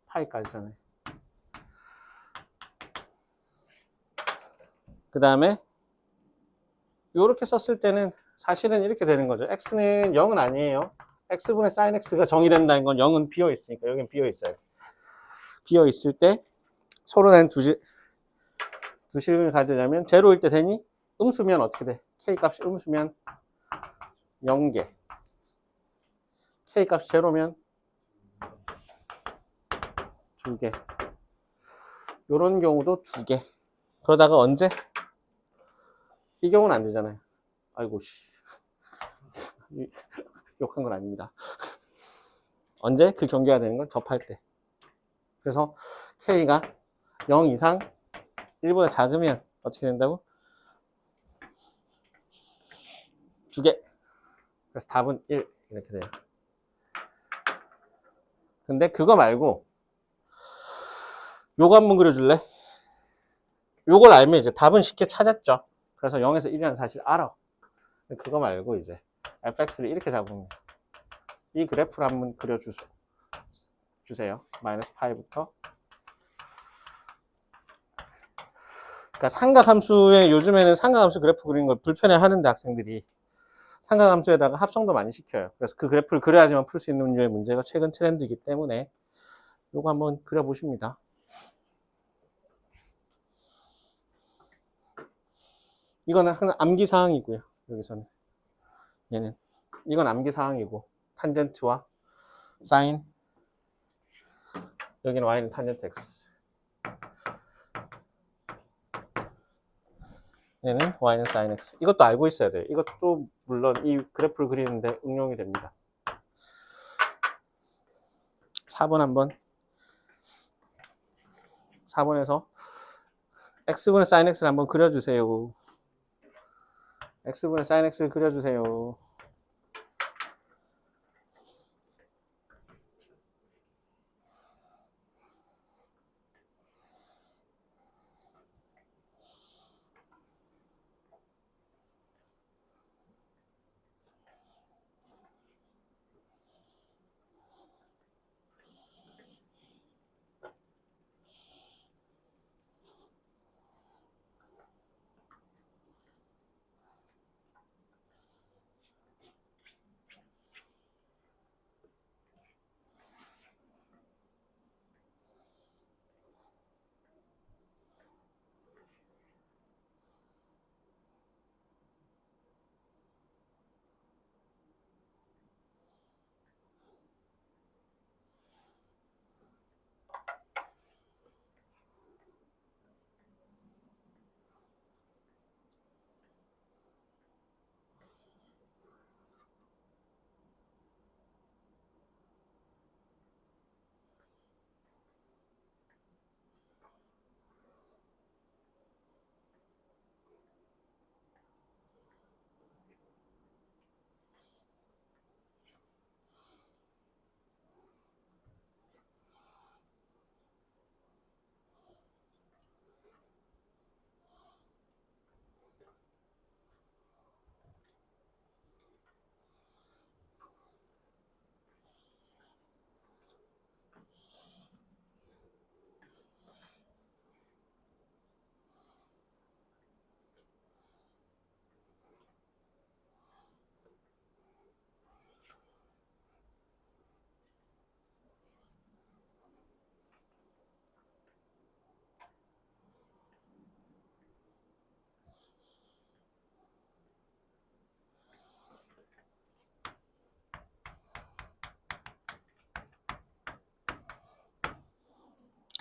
파이까지잖아요. 그 다음에 요렇게 썼을 때는 사실은 이렇게 되는 거죠. x는 0은 아니에요. x분의 sin x가 정의된다는 건 0은 비어 있으니까 여긴 비어 있어요. 비어 있을 때 서로 난 두 실근을 가지려면 제로일 때 되니 음수면 어떻게 돼? k 값이 음수면 0개, k 값이 제로면 2개. 요런 경우도 2개. 그러다가 언제? 이 경우는 안 되잖아요. 아이고 씨. 욕한 건 아닙니다. 언제? 그 경계가 되는 건 접할 때. 그래서 k가 0 이상 1보다 작으면 어떻게 된다고? 2개. 그래서 답은 1 이렇게 돼요. 근데 그거 말고 요거 한번 그려줄래? 요걸 알면 이제 답은 쉽게 찾았죠. 그래서 0에서 1이라는 사실을 알아. 그거 말고 이제 fx를 이렇게 잡으면 이 그래프를 한번 그려주세요. 마이너스 파이부터. 그러니까 삼각함수에 요즘에는 삼각함수 그래프 그리는 걸 불편해 하는데 학생들이 삼각함수에다가 합성도 많이 시켜요. 그래서 그 그래프를 그려야지만 풀 수 있는 류의 문제가 최근 트렌드이기 때문에 요거 한번 그려보십니다. 이거는 항상 암기사항이고요. 여기서는 얘는 이건 암기사항이고 탄젠트와 사인 여기는 y는 탄젠트 x 얘는 y는 sin x 이것도 알고 있어야 돼요. 이것도 물론 이 그래프를 그리는데 응용이 됩니다. 4번 한번 4번에서 x분의 sin x를 한번 그려주세요. x분의 sin x를 그려주세요.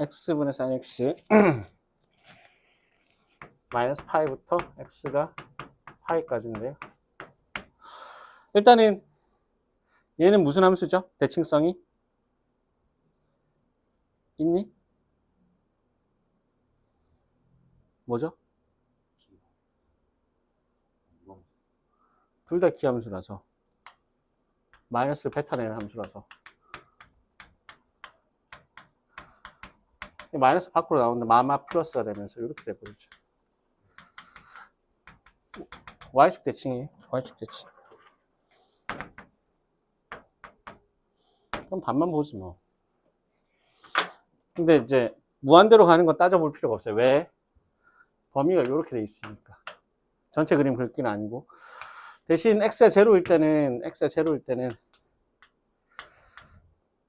x분의 sin x 마이너스 파이부터 x가 파이까지인데요. 일단은 얘는 무슨 함수죠? 대칭성이 있니? 뭐죠? 둘 다 기함수라서 마이너스를 뱉어내는 함수라서 마이너스 밖으로 나오는데 마마 플러스가 되면서 이렇게 돼버리죠. y축 대칭이에요. y축 대칭. 그럼 반만 보지 뭐. 근데 이제 무한대로 가는 건 따져볼 필요가 없어요. 왜? 범위가 이렇게 돼 있으니까. 전체 그림 긁기는 아니고. 대신 x가 제로일 때는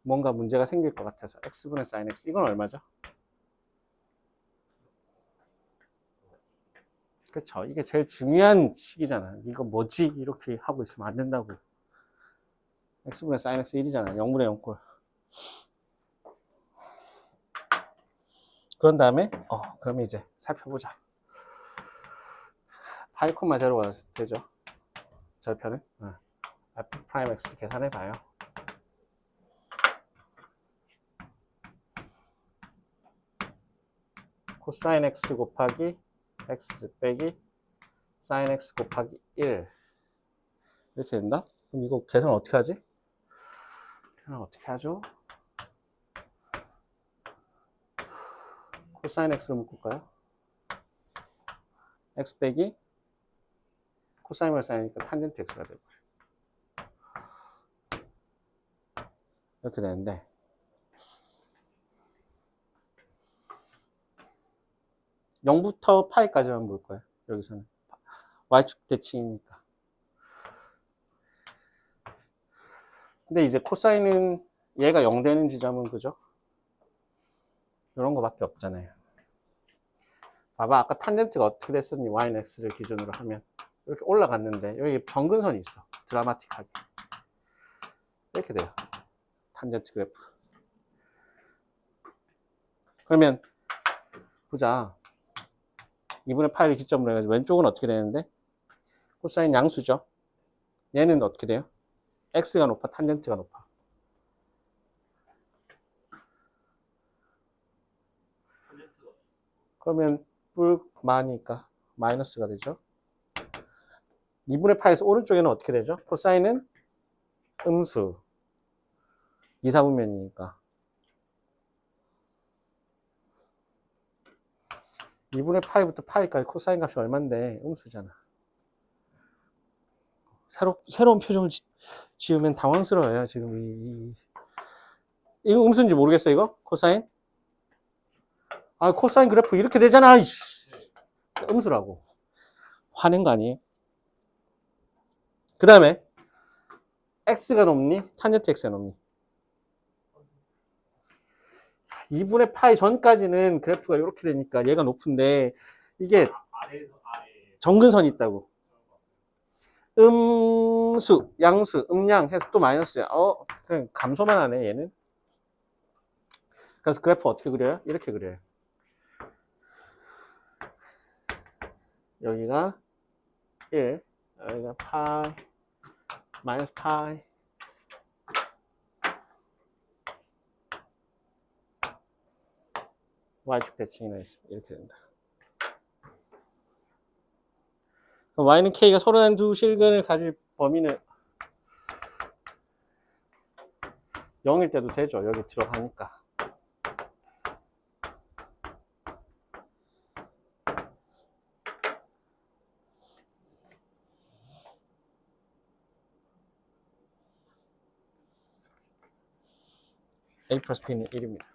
뭔가 문제가 생길 것 같아서 x분의 sin x 이건 얼마죠? 그렇죠. 이게 제일 중요한 식이잖아. 이거 뭐지? 이렇게 하고 있으면 안 된다고. x분의 sin x 1이잖아. 0분의 0꼴. 그런 다음에 그러면 이제 살펴보자. 파이 콤마 제로가 되죠. 절편은 f 프라임 x를 계산해 봐요. 코사인 x 곱하기 x 빼기 sin x 곱하기 1 이렇게 된다? 그럼 이거 계산 어떻게 하지? 계산 어떻게 하죠? 코사인 x를 묶을까요? x 빼기 코사인을 사이니까 탄젠트 x가 되고 이렇게 되는데 (0부터) 파이까지만 볼 거예요. 여기서는 y축 대칭이니까. 근데 이제 코사인은 얘가 0 되는 지점은 그죠? 이런 거밖에 없잖아요. 봐봐, 아까 탄젠트가 어떻게 됐었니? y는 x를 기준으로 하면 이렇게 올라갔는데 여기 정근선이 있어. 드라마틱하게 이렇게 돼요. 탄젠트 그래프. 그러면 보자. 2분의 파이를 기점으로 해가지고 왼쪽은 어떻게 되는데? 코사인 양수죠. 얘는 어떻게 돼요? x가 높아, 탄젠트가 높아. 그러면 뿔마니까 마이너스가 되죠. 2분의 파에서 오른쪽에는 어떻게 되죠? 코사인은 음수 2, 4분면이니까 2분의 파이부터 파이까지 코사인 값이 얼만데 음수잖아. 새로운 표정을 지으면 당황스러워요. 지금 이거 음수인지 모르겠어. 이거 코사인? 아, 코사인 그래프 이렇게 되잖아. 음수라고. 화낸 거 아니에요? 그 다음에 x가 높니? 탄젠트 x가 높니? 2분의 파이 전까지는 그래프가 이렇게 되니까 얘가 높은데 이게 정근선이 있다고. 음수, 양수, 음양 해서 또 마이너스야. 그냥 감소만 하네 얘는. 그래서 그래프 어떻게 그려요? 이렇게 그려요. 여기가 1, 여기가 파이, 마이너스 파이. y축 대칭이나 있으면 이렇게 된다. 그럼 y는 k가 서로 한 두 실근을 가질 범위는 0일 때도 되죠. 여기 들어가니까. a 플러스 b는 1입니다.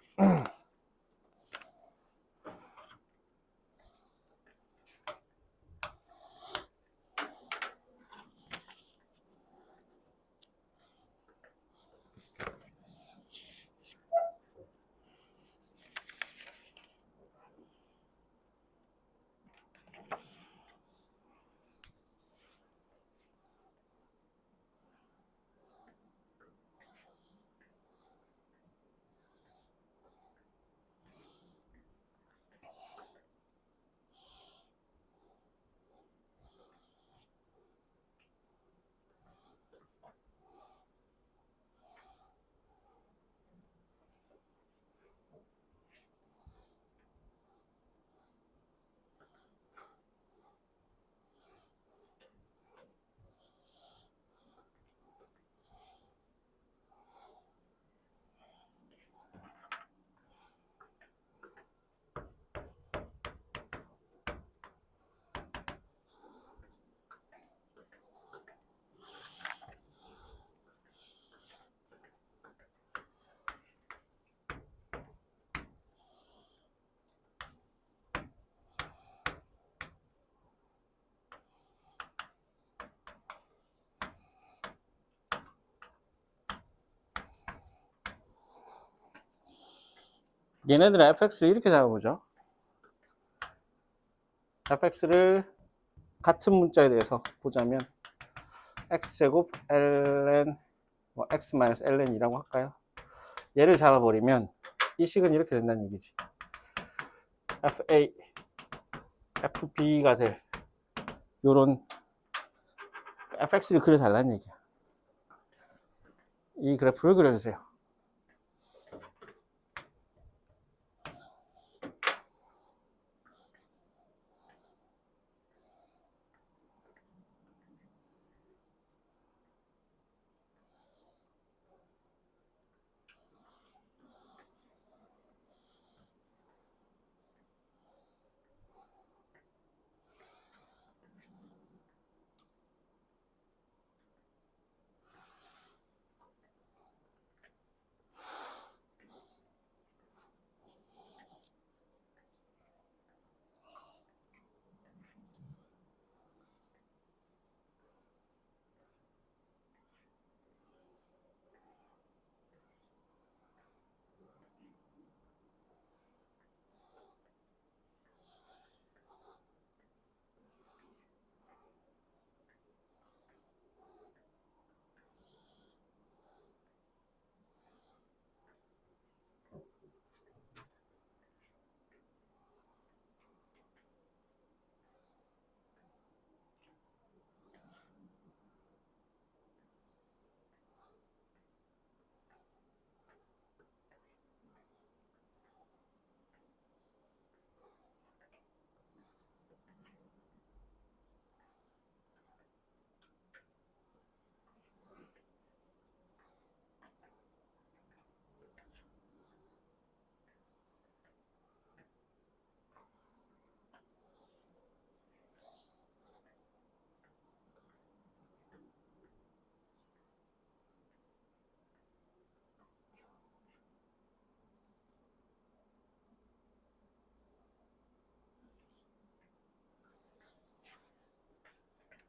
얘네들의 fx를 이렇게 잡아보죠. fx를 같은 문자에 대해서 보자면 x제곱 ln 뭐 x-ln이라고 할까요? 얘를 잡아버리면 이 식은 이렇게 된다는 얘기지. fa, fb가 될 요런 fx를 그려달라는 얘기야. 이 그래프를 그려주세요.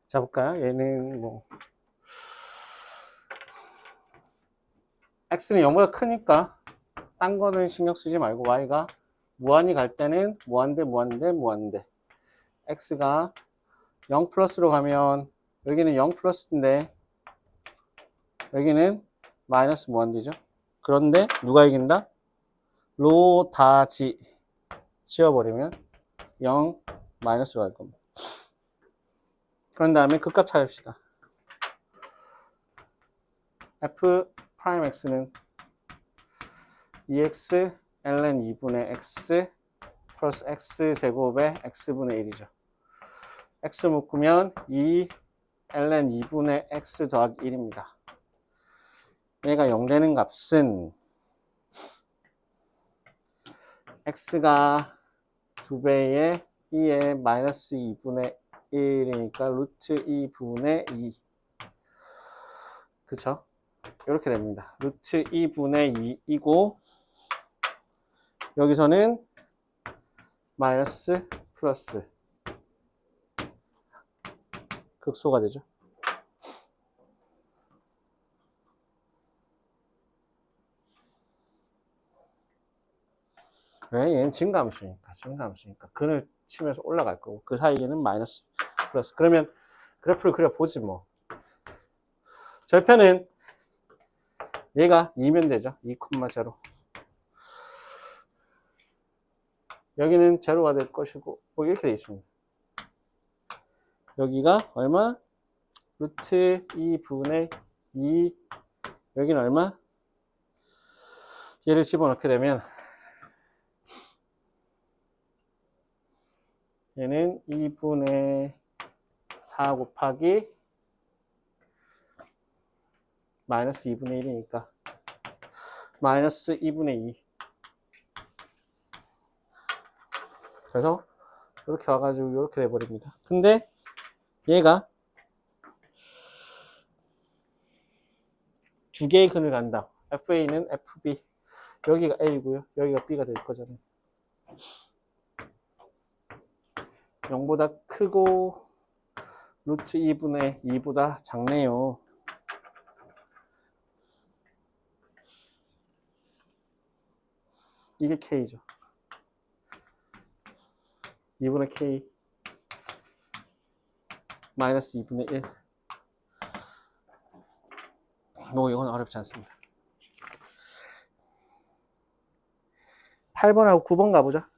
자, 볼까요? 얘는 뭐 x는 0보다 크니까 딴 거는 신경 쓰지 말고 y가 무한히 갈 때는 무한대 무한대 무한대 x가 0 플러스로 가면 여기는 0 플러스인데 여기는 마이너스 무한대죠. 그런데 누가 이긴다? 로 다 지워버리면 0 마이너스로 갈 겁니다. 그런 다음에 극값 찾읍시다. f 프라임 x는 2x ln 2분의 x 플러스 x 제곱의 x분의 1이죠. x 묶으면 2 ln 2분의 x 더하기 1입니다. 얘가 0 되는 값은 x가 2배의 2의 마이너스 2분의 1이니까 루트 2분의 2 그쵸? 이렇게 됩니다. 루트 2분의 2이고 여기서는 마이너스 플러스 극소가 되죠. 왜? 얘는 증가함수니까 근을 치면서 올라갈 거고 그 사이에는 마이너스 플러스. 그러면 그래프를 그려보지 뭐. 절편은 얘가 2면 되죠. 2,0. 여기는 제로가 될 것이고 뭐 이렇게 되어 있습니다. 여기가 얼마? 루트 2분의 2 여기는 얼마? 얘를 집어넣게 되면 얘는 2분의 4 곱하기 마이너스 2분의 1이니까 마이너스 2분의 2 그래서 이렇게 와가지고 이렇게 돼버립니다. 근데 얘가 두 개의 근을 간다. FA는 FB 여기가 A고요. 여기가 B가 될 거잖아요. 0보다 크고 루트 2분의 2보다 작네요. 이게 K죠. 2분의 K 마이너스 2분의 1. 뭐 이건 어렵지 않습니다. 8번하고 9번 가보자.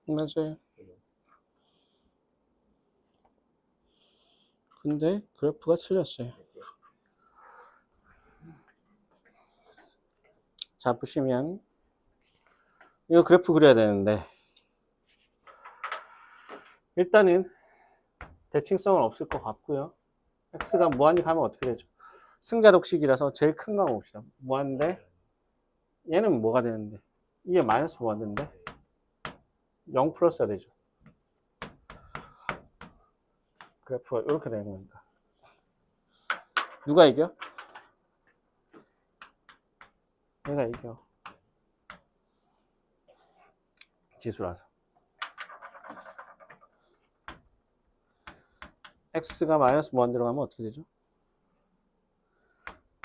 맞아요. 근데 그래프가 틀렸어요. 자, 보시면 이거 그래프 그려야 되는데 일단은 대칭성은 없을 것 같고요. x가 무한히 가면 어떻게 되죠? 승자독식이라서 제일 큰 거 봅시다. 무한대 얘는 뭐가 되는데 이게 마이너스 뭐가 되는데 0 플러스가 되죠. 그래프가 이렇게 되는 거니까 누가 이겨? 얘가 이겨. 지수라서. x가 마이너스 무한대로 가면 어떻게 되죠?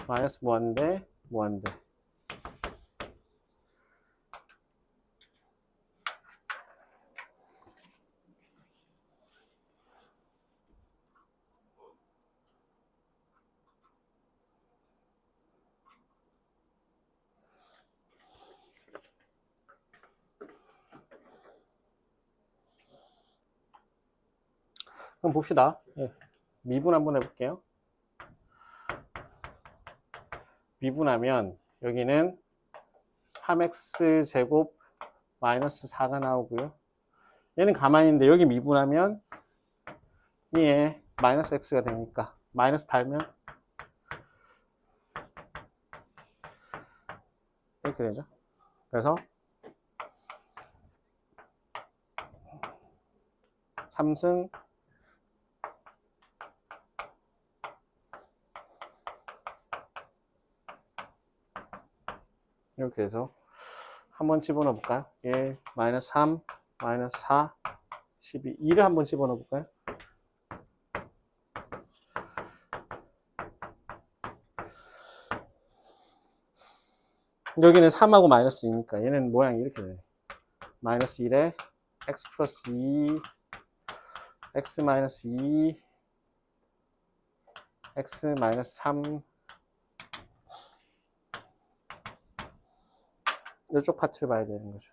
마이너스 무한대, 무한대. 그럼 봅시다. 예. 미분 한번 해볼게요. 미분하면 여기는 3x 제곱 마이너스 4가 나오고요. 얘는 가만히 있는데 여기 미분하면 얘 마이너스 x가 되니까 마이너스 달면 이렇게 되죠. 그래서 3승 이렇게 해서 한번 집어넣어 볼까요? 1, 마이너스 3, 마이너스 4, 12, 2를 한번 집어넣어 볼까요? 여기는 3하고 마이너스 2니까 얘는 모양이 이렇게 되네. 마이너스 1에 x 플러스 2, x 마이너스 2, x 마이너스 3 이쪽 파트를 봐야 되는 거죠.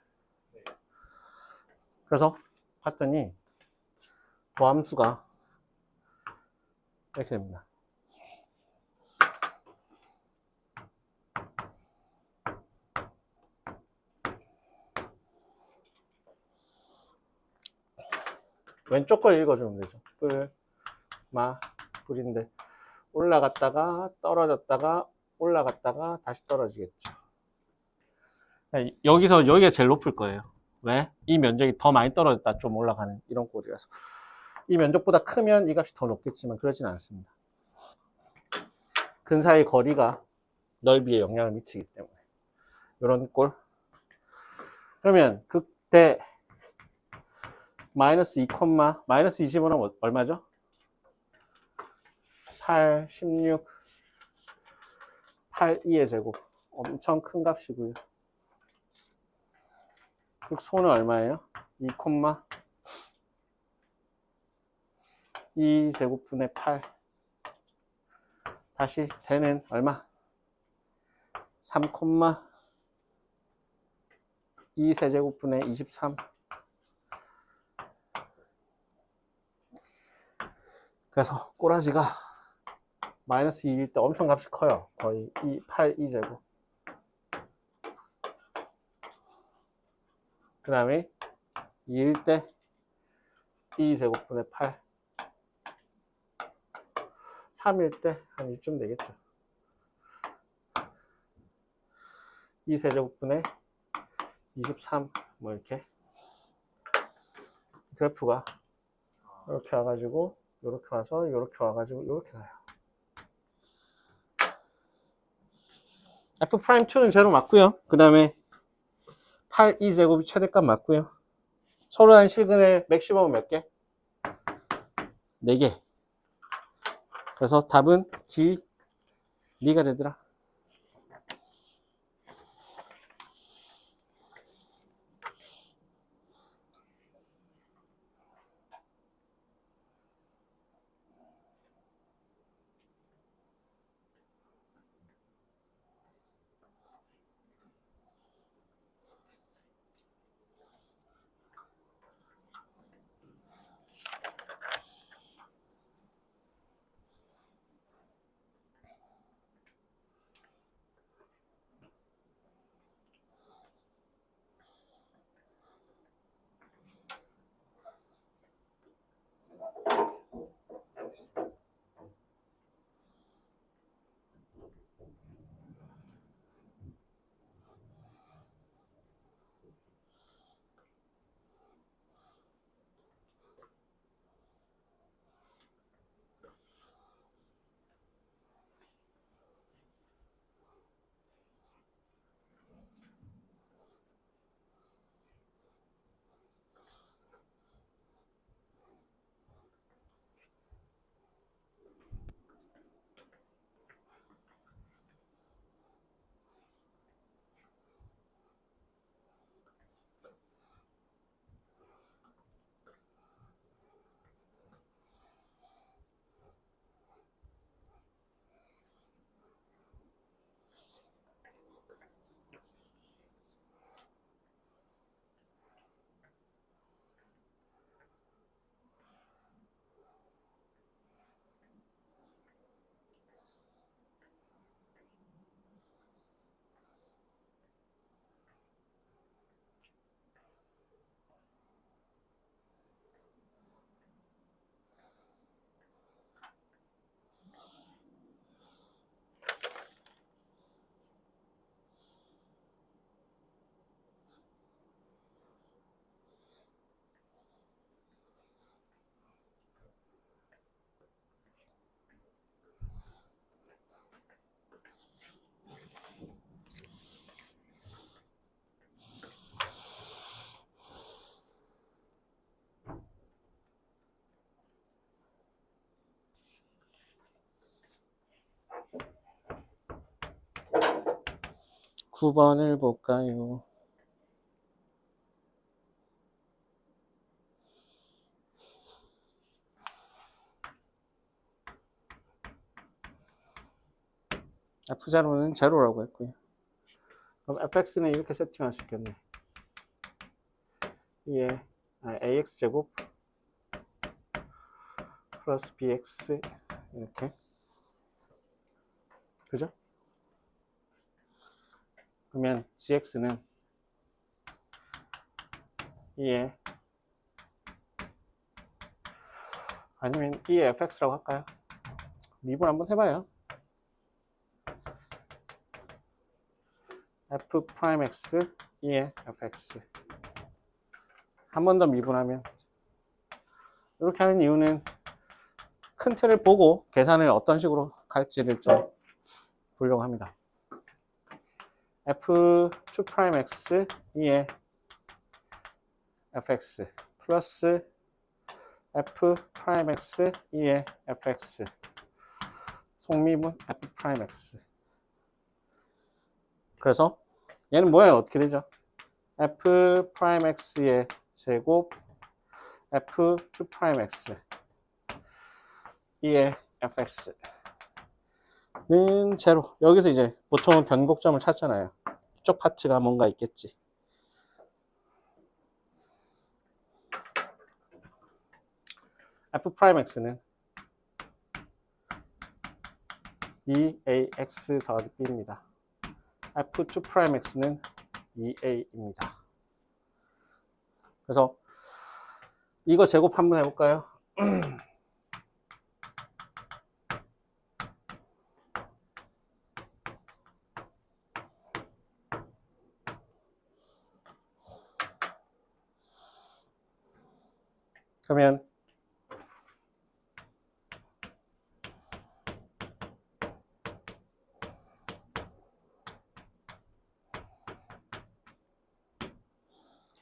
그래서 봤더니 도함수가 이렇게 됩니다. 왼쪽 걸 읽어주면 되죠. 뿔, 마, 뿔인데 올라갔다가 떨어졌다가 올라갔다가 다시 떨어지겠죠. 여기서 여기가 제일 높을 거예요. 왜? 이 면적이 더 많이 떨어졌다 좀 올라가는 이런 꼴이라서 이 면적보다 크면 이 값이 더 높겠지만 그러진 않습니다. 근사의 거리가 넓이에 영향을 미치기 때문에 이런 꼴. 그러면 그때 마이너스 2, 마이너스 20은 얼마죠? 8, 16, 8, 2의 제곱. 엄청 큰 값이고요. 극소는 얼마예요? 2, 2 제곱분의 8. 다시 대는 얼마? 3, 2 세제곱분의 23. 그래서 꼬라지가 마이너스 2일 때 엄청 값이 커요. 거의 8, 2제곱. 그 다음에 2일 때 2제곱분의 8. 3일 때 한 이쯤 되겠죠. 2세제곱분의 23. 뭐 이렇게. 그래프가 이렇게 와가지고 이렇게 와서 이렇게 와가지고 이렇게 가요. F'2는 제로 맞고요. 그 다음에 8, 2제곱이 최대값 맞고요. 서로 한 실근의 맥시멈은 몇 개? 4개. 그래서 답은 D, D가 되더라. 9번을 볼까요? F0는 제로라고 했고요. 그럼 fx는 이렇게 세팅할 수 있겠네. 예, ax제곱 플러스 bx 이렇게. 그죠? 그러면 gx는 2에 아니면 2의 fx라고 할까요? 미분 한번 해봐요. f'x 2의 fx 한 번 더 미분하면 이렇게 하는 이유는 큰 틀을 보고 계산을 어떤 식으로 갈지를 좀 보려고 합니다. f2'x 2의 fx 플러스 f'x 2의 fx 속미분 f'x. 그래서 얘는 뭐예요? 어떻게 되죠? f'x의 제곱 f2'x 2의 fx는 제로. 여기서 이제 보통은 변곡점을 찾잖아요. 이쪽 파트가 뭔가 있겠지. f'x는 2ax 더하기 b입니다. f2'x는 2a입니다. 그래서 이거 제곱 한번 해볼까요? 그러면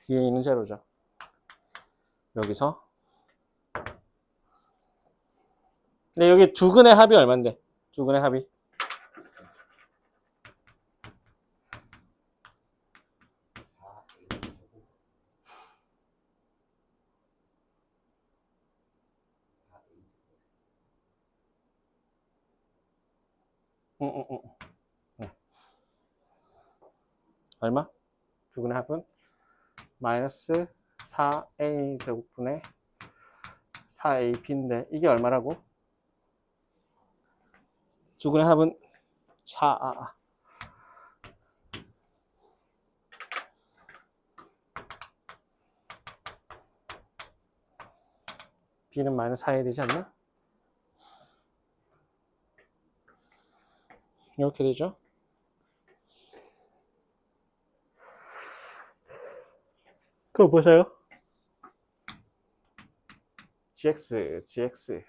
뒤에 있는 제로죠. 여기서 근데 여기 두 근의 합이 얼만데? 두 근의 합이 네. 얼마? 두 근의 합은 마이너스 4a 제곱분의 4ab인데 이게 얼마라고? 두 근의 합은 4a. b는 마이너스 4a 되지 않나? 이렇게 되죠. 그거 보세요. gx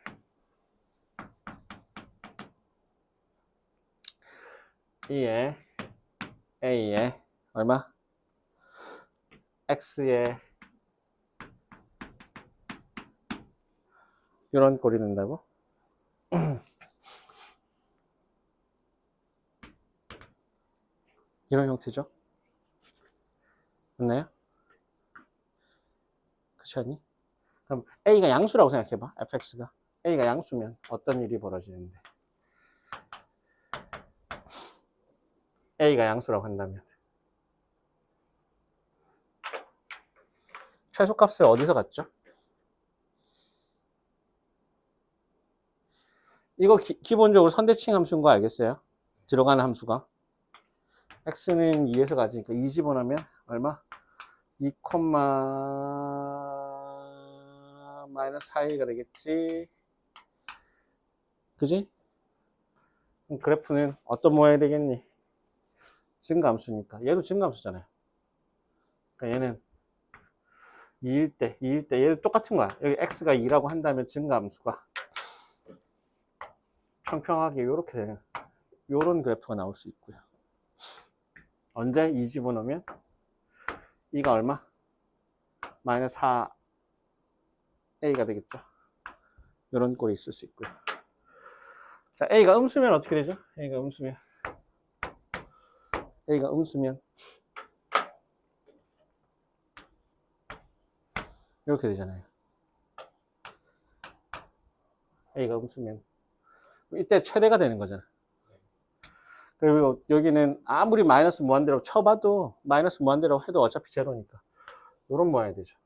E에 A에 얼마? X에 이런 꼴이 된다고? 이런 형태죠? 맞나요? 그렇지 않니? 그럼 A가 양수라고 생각해봐. fx가 A가 양수면 어떤 일이 벌어지는데? A가 양수라고 한다면 최소값을 어디서 갖죠? 이거 기본적으로 선대칭 함수인 거 알겠어요? 들어가는 함수가 x는 2에서 가지니까 2 집어넣으면 얼마? 2, 마이너스 4a가 되겠지. 그지? 그럼 그래프는 어떤 모양이 되겠니? 증가함수니까. 얘도 증가함수잖아요. 그러니까 얘는 2일 때 얘도 똑같은 거야. 여기 x가 2라고 한다면 증가함수가 평평하게 이렇게 되는 요런 그래프가 나올 수 있고요. 언제 2 집어넣으면 2가 얼마? 마이너스 4a가 되겠죠. 이런 꼴이 있을 수 있고요. 자, a가 음수면 어떻게 되죠? a가 음수면 A가 음수면 이렇게 되잖아요. A가 음수면 이때 최대가 되는 거잖아. 그리고 여기는 아무리 마이너스 무한대라고 쳐봐도 마이너스 무한대라고 해도 어차피 제로니까 이런 모양이 되죠.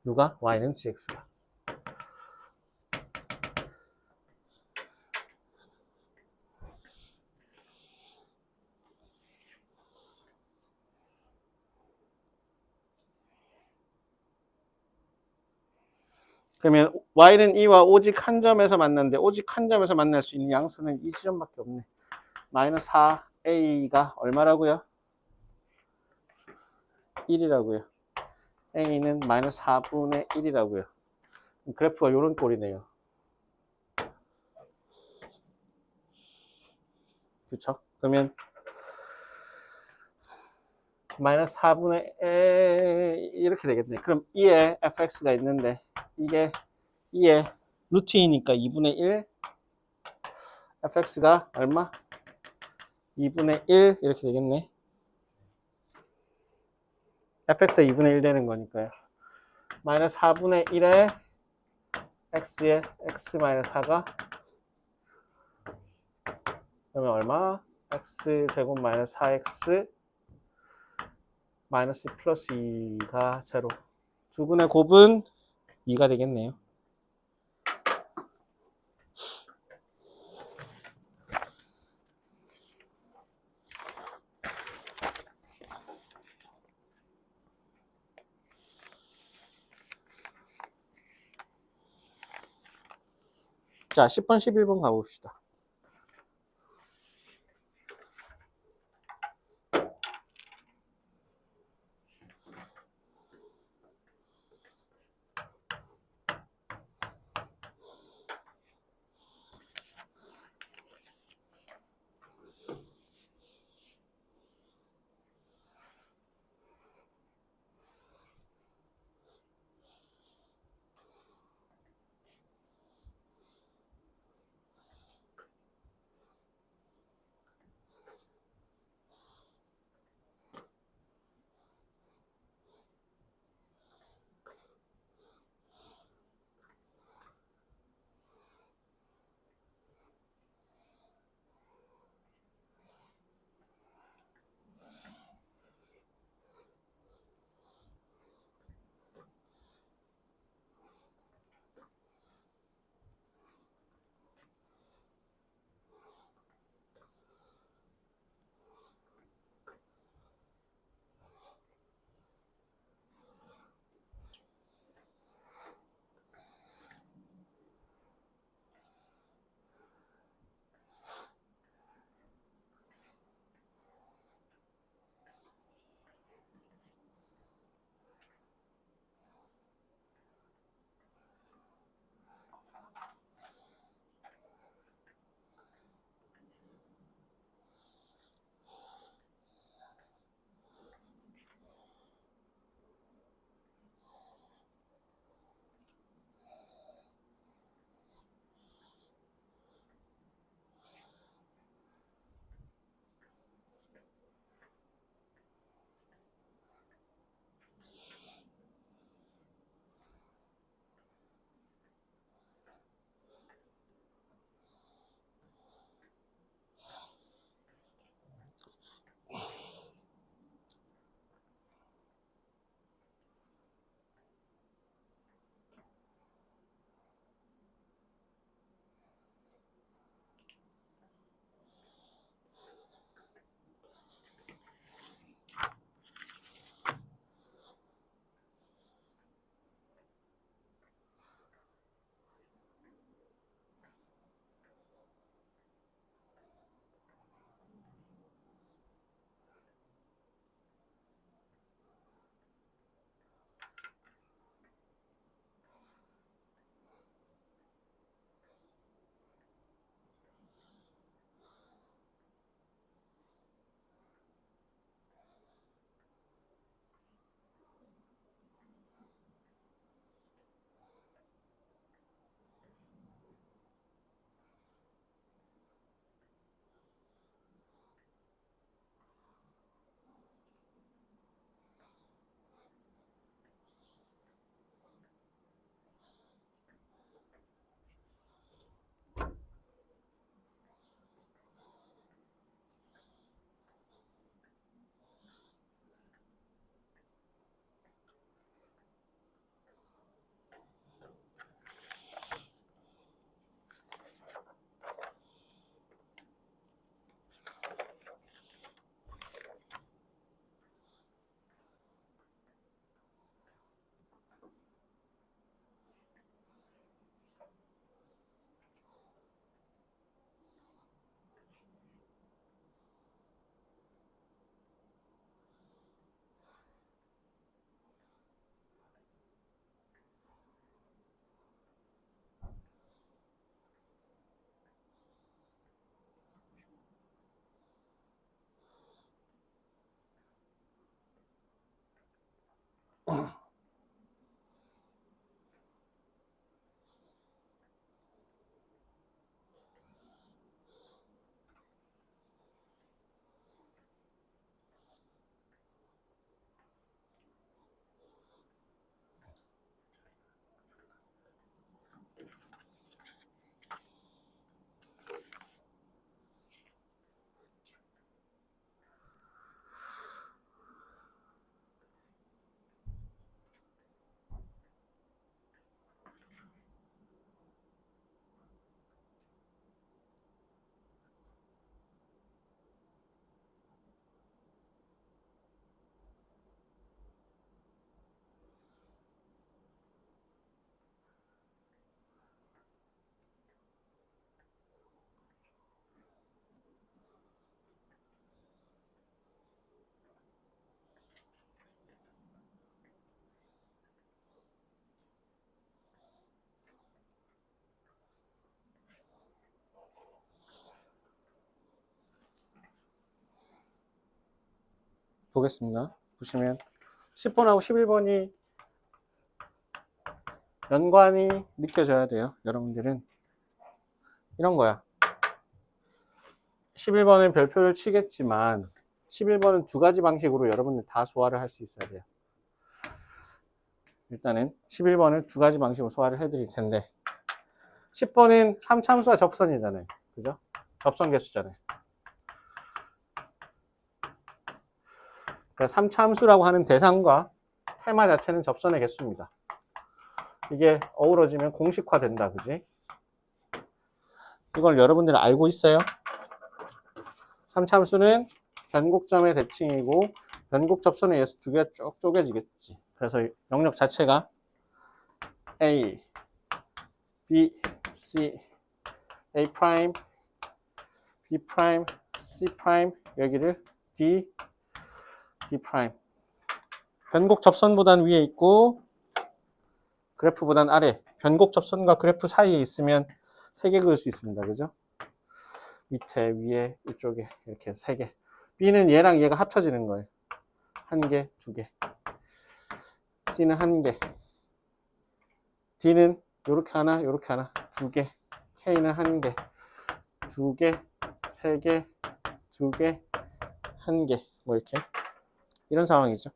누가? Y는 GX가. 그러면 Y는 E와 오직 한 점에서 만났는데 오직 한 점에서 만날 수 있는 양수는 이 지점밖에 없네. 마이너스 4A가 얼마라고요? 1이라고요. A는 마이너스 4분의 1이라고요. 그래프가 이런 꼴이네요. 그렇죠? 그러면 마이너스 4분의 1 이렇게 되겠네. 그럼 2에 fx가 있는데 이게 2에 루트 2니까 2분의 1 fx가 얼마? 2분의 1 이렇게 되겠네. fx가 2분의 1 되는 거니까요. 마이너스 4분의 1에 x에 x 마이너스 4가 그러면 얼마? x 제곱 마이너스 4x 마이너스 플러스 2가 제로. 두 분의 곱은 2가 되겠네요. 자, 10번, 11번 가봅시다. 보겠습니다. 보시면 10번하고 11번이 연관이 느껴져야 돼요. 여러분들은 이런 거야. 11번은 별표를 치겠지만 11번은 두 가지 방식으로 여러분들 다 소화를 할 수 있어야 돼요. 일단은 11번을 두 가지 방식으로 소화를 해드릴 텐데 10번은 3참수와 접선이잖아요. 그죠? 접선 개수잖아요. 그러니까 3참수라고 하는 대상과 테마 자체는 접선의 개수입니다. 이게 어우러지면 공식화 된다. 그지? 이걸 여러분들 알고 있어요? 3참수는 변곡점의 대칭이고 변곡 접선에 의해서 두 개가 쭉 쪼개지겠지. 그래서 영역 자체가 A, B, C, A', B', C', 여기를 D, D'. 변곡 접선보단 위에 있고 그래프보단 아래. 변곡 접선과 그래프 사이에 있으면 세 개 그을 수 있습니다. 그죠? 밑에, 위에, 이쪽에 이렇게 세 개. B는 얘랑 얘가 합쳐지는 거예요. 한 개, 두 개. C는 한 개. D는 요렇게 하나, 요렇게 하나, 두 개. K는 한 개, 두 개, 세 개, 두 개, 한 개. 뭐 이렇게. 이런 상황이죠.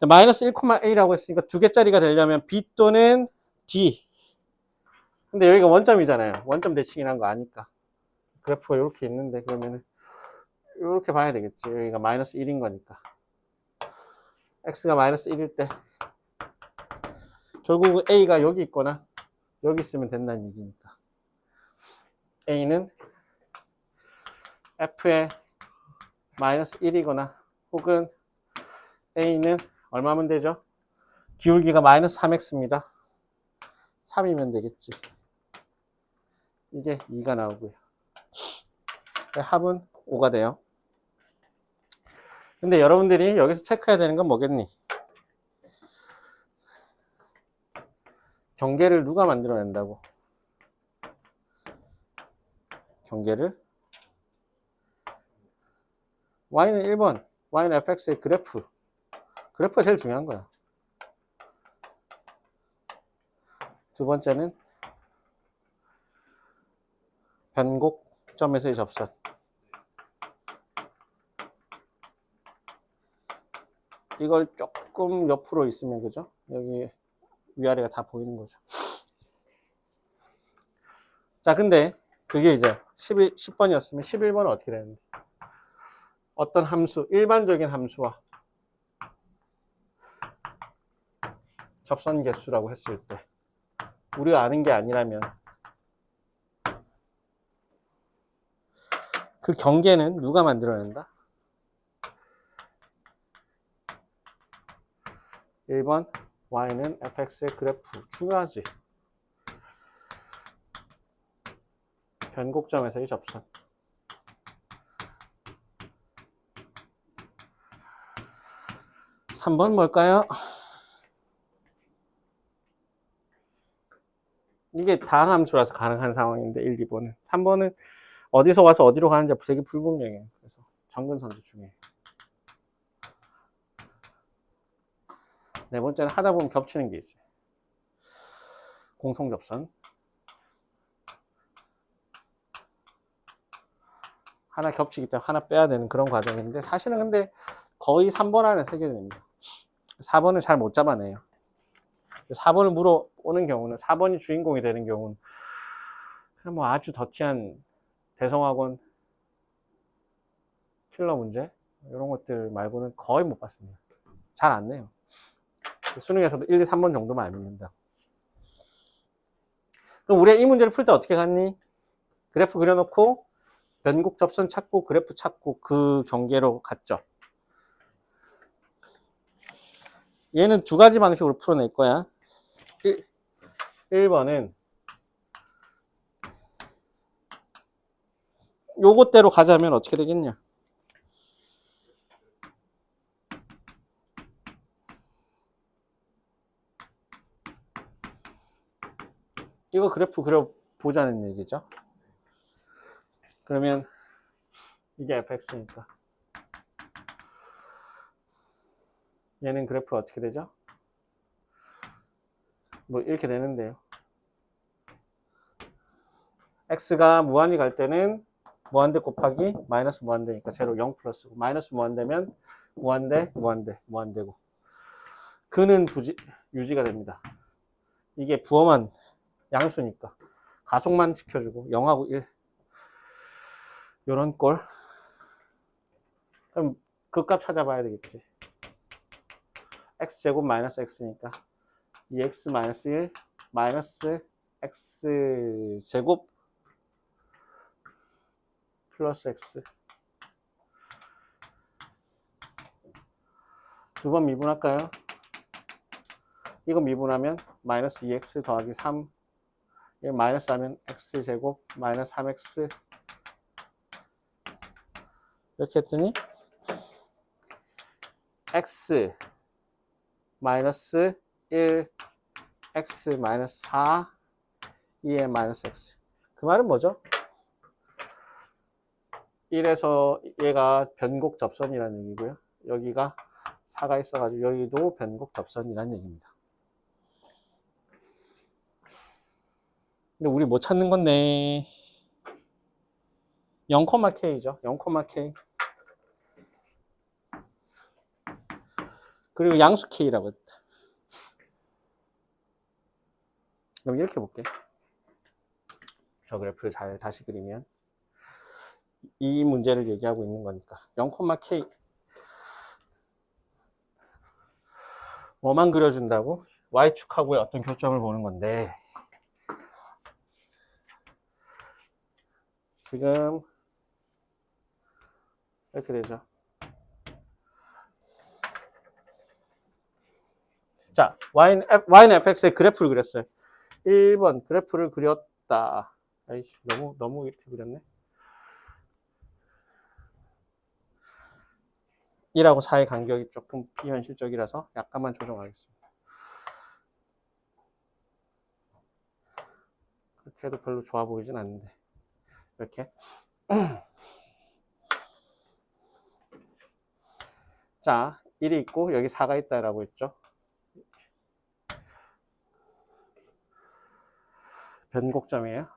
마이너스 1,a라고 했으니까 두 개짜리가 되려면 B 또는 D. 근데 여기가 원점이잖아요. 원점 대칭이란 거 아니까. 그래프가 이렇게 있는데 그러면은 이렇게 봐야 되겠지. 여기가 마이너스 1인 거니까. x가 마이너스 1일 때 결국 a가 여기 있거나 여기 있으면 된다는 얘기니까. a는 f의 마이너스 1이거나 혹은 a는 얼마면 되죠? 기울기가 마이너스 3x입니다. 3이면 되겠지. 이게 2가 나오고요. 합은 5가 돼요. 근데 여러분들이 여기서 체크해야 되는 건 뭐겠니? 경계를 누가 만들어낸다고? 경계를 y는 1번, y는 fx의 그래프가 제일 중요한 거야. 두 번째는 변곡점에서의 접선. 이걸 조금 옆으로 있으면, 그죠? 여기 위아래가 다 보이는 거죠. 자, 근데 그게 이제 10번이었으면 11번은 어떻게 되는데? 어떤 함수, 일반적인 함수와 접선 개수라고 했을 때 우리가 아는 게 아니라면 그 경계는 누가 만들어낸다? 1번 y는 fx의 그래프. 중요하지. 변곡점에서의 접선. 3번 뭘까요? 이게 다항함수라서 가능한 상황인데 1, 2번은. 3번은 어디서 와서 어디로 가는지 되게 불분명해요. 그래서 정근선도 중요해요. 네 번째는 하다 보면 겹치는 게 있어요. 공통접선. 하나 겹치기 때문에 하나 빼야 되는 그런 과정인데, 사실은 근데 거의 3번 안에 새겨야 됩니다. 4번을 잘 못 잡아내요. 4번을 물어오는 경우는, 4번이 주인공이 되는 경우는 그냥 뭐 아주 더티한 대성학원 킬러 문제 이런 것들 말고는 거의 못 봤습니다. 잘 안 내요. 수능에서도 1, 2, 3번 정도만 알면 된다. 그럼 우리가 이 문제를 풀 때 어떻게 갔니? 그래프 그려놓고 변곡 접선 찾고 그래프 찾고 그 경계로 갔죠. 얘는 두 가지 방식으로 풀어낼 거야. 1번은 요것대로 가자면 어떻게 되겠냐? 이거 그래프 그려보자는 얘기죠. 그러면 이게 fx니까 얘는 그래프 어떻게 되죠? 뭐 이렇게 되는데요. x가 무한히 갈 때는 무한대 곱하기 마이너스 무한대니까 제로 0 플러스고, 마이너스 무한대면 무한대 무한대고, 근은 유지가 됩니다. 이게 부엄한 양수니까 가속만 지켜주고 0하고 1 요런 꼴. 그럼 극값 찾아봐야 되겠지. x제곱 마이너스 x니까 2x 마이너스 1 마이너스 x제곱 플러스 x. 두 번 미분할까요? 이거 미분하면 마이너스 2x 더하기 3, 이거 마이너스 하면 x제곱 마이너스 3x 이렇게 했더니 x 마이너스 1 x 마이너스 4 2의 마이너스 x. 그 말은 뭐죠? 1에서 얘가 변곡 접선이라는 얘기고요. 여기가 4가 있어가지고 여기도 변곡 접선이라는 얘기입니다. 근데 우리 못 찾는 건데 0,k죠. 0,k. 그리고 양수 k라고 했다. 그럼 이렇게 볼게. 저 그래프를 잘 다시 그리면 이 문제를 얘기하고 있는 거니까 0,k 뭐만 그려준다고? y축하고의 어떤 교점을 보는 건데, 지금 이렇게 되죠. 자, y는 fx의 그래프를 그렸어요. 1번 그래프를 그렸다. 아이씨, 너무 이렇게 그렸네. 1하고 4의 간격이 조금 비현실적이라서 약간만 조정하겠습니다. 그렇게 해도 별로 좋아 보이진 않는데, 이렇게. 자, 1이 있고 여기 4가 있다라고 했죠. 변곡점이에요.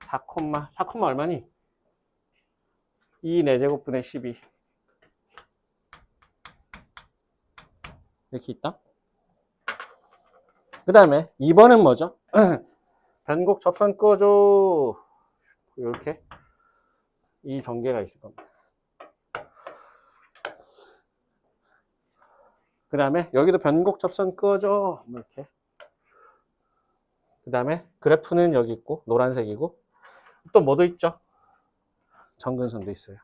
4, 4, 얼마니? 2 4제곱분의 12 이렇게 있다. 그 다음에 2번은 뭐죠? 변곡 접선 꺼줘. 이렇게 이 전개가 있을 겁니다. 그 다음에 여기도 변곡 접선 꺼줘. 이렇게. 그 다음에 그래프는 여기 있고 노란색이고, 또 뭐도 있죠? 정근선도 있어요.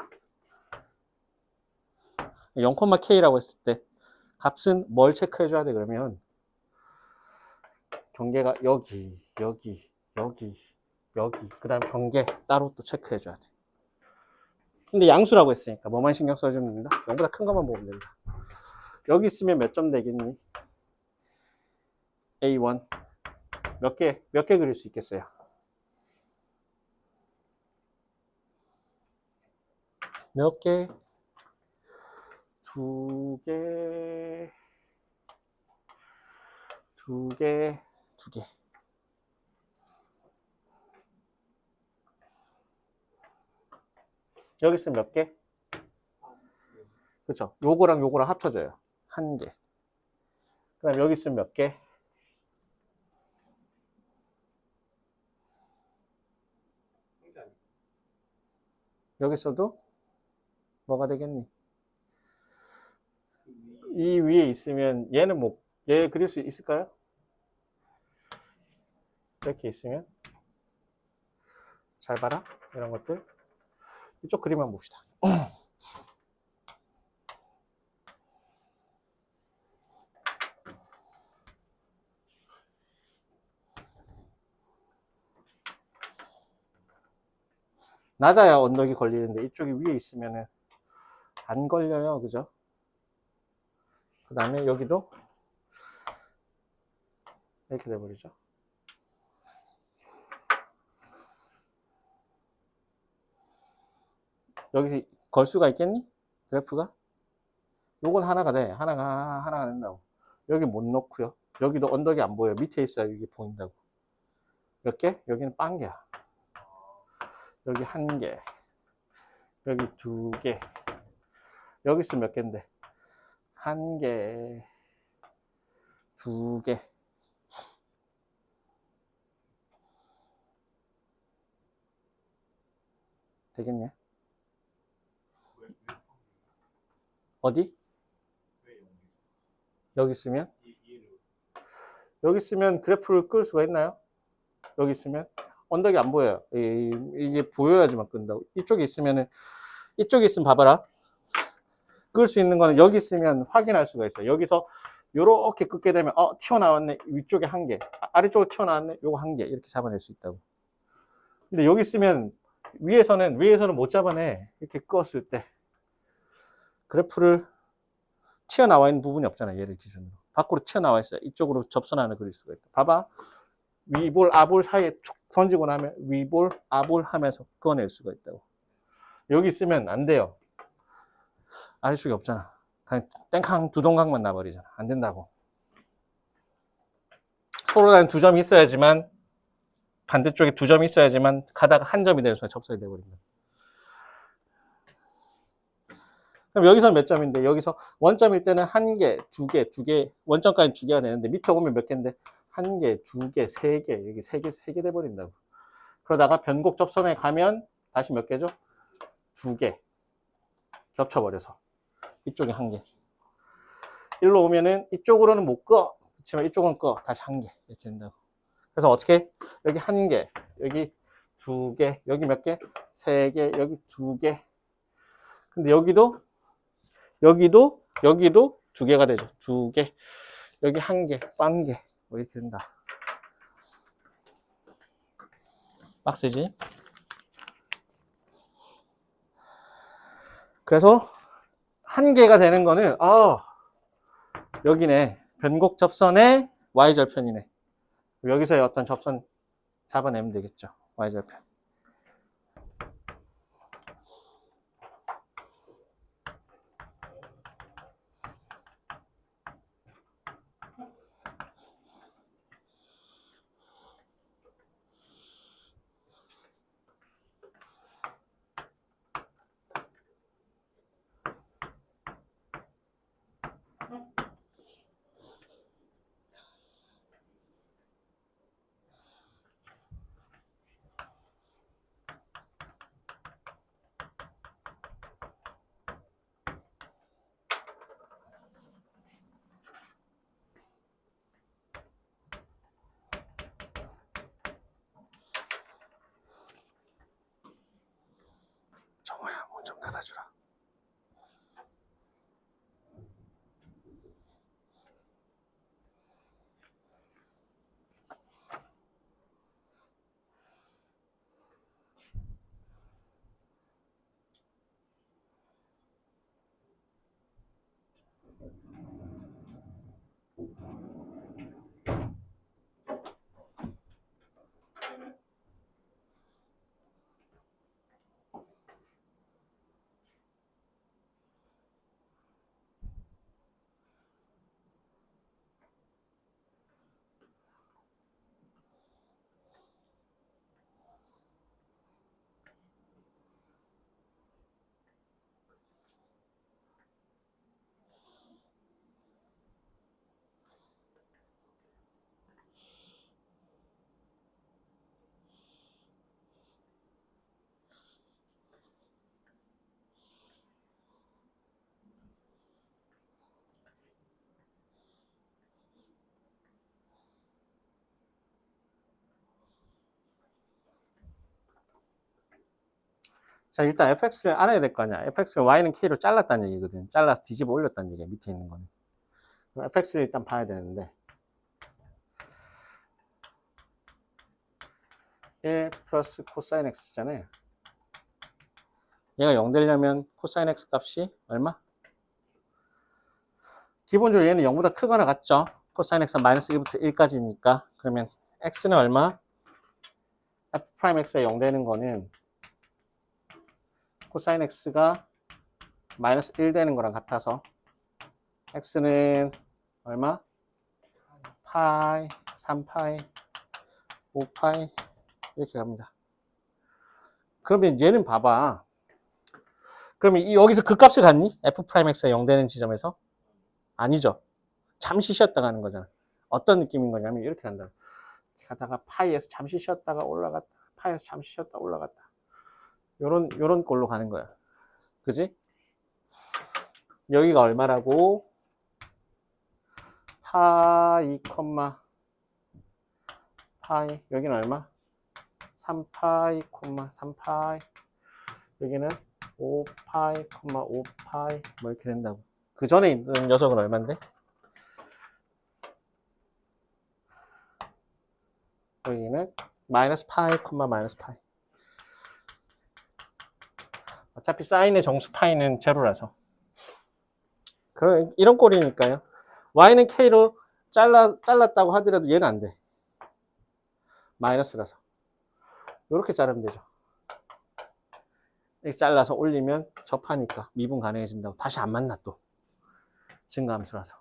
0,k라고 했을 때 값은 뭘 체크해 줘야 돼? 그러면 경계가 여기 그 다음 경계 따로 또 체크해 줘야 돼. 근데 양수라고 했으니까 뭐만 신경 써주면 됩니다. 0보다 큰 것만 보면 된다. 여기 있으면 몇 점 되겠니? A1 몇 개 그릴 수 있겠어요? 몇 개? 2개, 두 개, 두 개. 여기 있으면 몇 개? 그쵸? 요거랑 요거랑 합쳐져요. 한 개. 그 다음에 여기 있으면 몇 개? 여기 있어도 뭐가 되겠니? 이 위에 있으면 얘는 뭐, 얘 그릴 수 있을까요? 이렇게 있으면 잘 봐라. 이런 것들. 이쪽 그림만 봅시다. 낮아야 언덕이 걸리는데 이쪽이 위에 있으면은 안 걸려요. 그죠? 그 다음에 여기도 이렇게 돼버리죠. 여기 걸 수가 있겠니? 그래프가? 요건 하나가 돼. 하나가 된다고. 여기 못 넣고요. 여기도 언덕이 안 보여요. 밑에 있어야 이게 보인다고. 몇 개? 여기는 빵 개야. 여기 한 개. 여기 두 개. 여기 있으면 몇 개인데? 한 개. 두 개. 되겠냐? 어디? 여기 있으면? 여기 있으면 그래프를 끌 수가 있나요? 여기 있으면? 언덕이 안 보여요. 이게 보여야지만 끈다고. 이쪽에 있으면 봐봐라. 끌 수 있는 거는 여기 있으면 확인할 수가 있어요. 여기서 요렇게 끄게 되면, 튀어나왔네. 위쪽에 한 개. 아래쪽으로 튀어나왔네. 요거 한 개. 이렇게 잡아낼 수 있다고. 근데 여기 있으면 위에서는 못 잡아내. 이렇게 끄었을 때. 그래프를 튀어나와 있는 부분이 없잖아요. 얘를 기준으로. 밖으로 튀어나와 있어요. 이쪽으로 접선안을 그릴 수가 있다. 봐봐. 위볼, 아볼 사이에 툭 던지고 나면 위볼, 아볼 하면서 그어낼 수가 있다고. 여기 있으면 안 돼요. 아래쪽이 없잖아. 그냥 땡캉 두 동강만 나버리잖아. 안 된다고. 서로 간 두 점이 있어야지만, 반대쪽에 두 점이 있어야지만 가다가 한 점이 되는 순간 접선이 돼버린다. 그럼 여기서 몇 점인데, 여기서 원점일 때는 한 개, 두 개, 원점까지 두 개가 되는데, 밑에 오면 몇 개인데, 한 개, 두 개, 세 개, 여기 세 개 돼버린다고. 그러다가 변곡 접선에 가면 다시 몇 개죠? 두 개. 겹쳐버려서. 이쪽에 한 개. 일로 오면은 이쪽으로는 못 꺼. 그렇지만 이쪽은 꺼. 다시 한 개. 이렇게 된다고. 그래서 어떻게? 여기 한 개, 여기 두 개, 여기 몇 개? 세 개, 여기 두 개. 근데 여기도 두 개가 되죠. 두 개. 여기 한 개, 빵 개. 뭐 이렇게 된다. 빡세지? 그래서 한 개가 되는 거는, 여기네. 변곡 접선의 y절편이네. 여기서의 어떤 접선 잡아내면 되겠죠. y절편. 정호야, 문 좀 닫아주라. 자, 일단 fx를 알아야 될 거 아니야. fx를 y는 k로 잘랐다는 얘기거든. 잘라서 뒤집어 올렸다는 얘기야. 밑에 있는 거는. 그럼 fx를 일단 봐야 되는데 1 플러스 코사인 x잖아요. 얘가 0 되려면 코사인 x 값이 얼마? 기본적으로 얘는 0보다 크거나 같죠? 코사인 x가 마이너스 1부터 1까지니까. 그러면 x는 얼마? f'x가 0 되는 거는 코사인 x가 마이너스 1 되는 거랑 같아서 x는 얼마? 파이, 3파이, 5파이 이렇게 갑니다. 그러면 얘는 봐봐. 그러면 여기서 그 값을 갖니? f'x가 0 되는 지점에서? 아니죠. 잠시 쉬었다 가는 거잖아. 어떤 느낌인 거냐면 이렇게 간다. 이렇게 가다가 파이에서 잠시 쉬었다가 올라갔다. 파이에서 잠시 쉬었다 올라갔다. 요런 꼴로 가는 거야. 그지? 여기가 얼마라고? 파이, 파이. 여기는 얼마? 3파이, 3파이. 여기는 5파이, 5파이. 뭐 이렇게 된다고. 그 전에 있는 녀석은 얼만데? 여기는 마이너스 파이, 마이너스 파이. 어차피 사인의 정수 파이는 제로라서. 이런 꼴이니까요. y는 k로 잘랐다고 하더라도 얘는 안 돼. 마이너스라서. 이렇게 자르면 되죠. 이렇게 잘라서 올리면 접하니까 미분 가능해진다고. 다시 안 만나 또. 증가함수라서.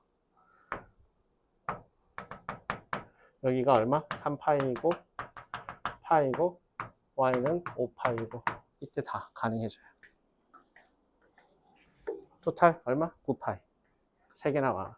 여기가 얼마? 3파이고 파이고 y는 5파이고 이때 다 가능해져요. 토탈 얼마? 9파이. 3개 나와.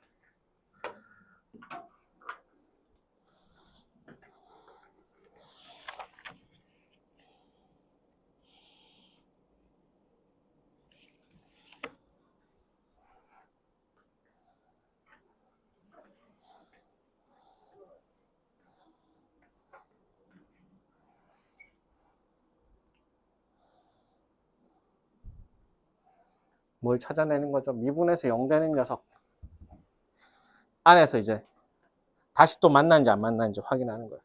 뭘 찾아내는 거죠? 미분에서 0 되는 녀석 안에서 이제 다시 또 만나는지 안 만나는지 확인하는 거예요.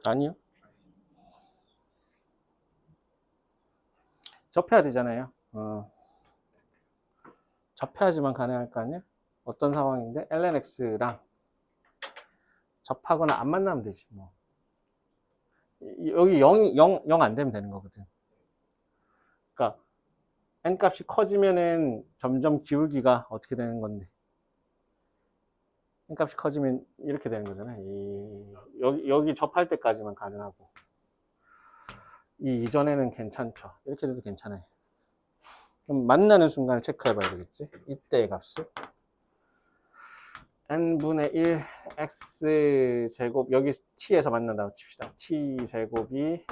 아니요. 접해야 되잖아요. 접해야지만 가능할 거 아니야? 어떤 상황인데 lnx랑 접하거나 안 만나면 되지 뭐. 여기 0 안 되면 되는 거거든. 그러니까 n 값이 커지면은 점점 기울기가 어떻게 되는 건데 n 값이 커지면 이렇게 되는 거잖아요. 여기 접할 때까지만 가능하고 이 이전에는 괜찮죠. 이렇게 돼도 괜찮아요. 그럼 만나는 순간을 체크해 봐야 되겠지. 이때의 값을 n분의 1 x제곱, 여기 t에서 만난다고 칩시다. t제곱이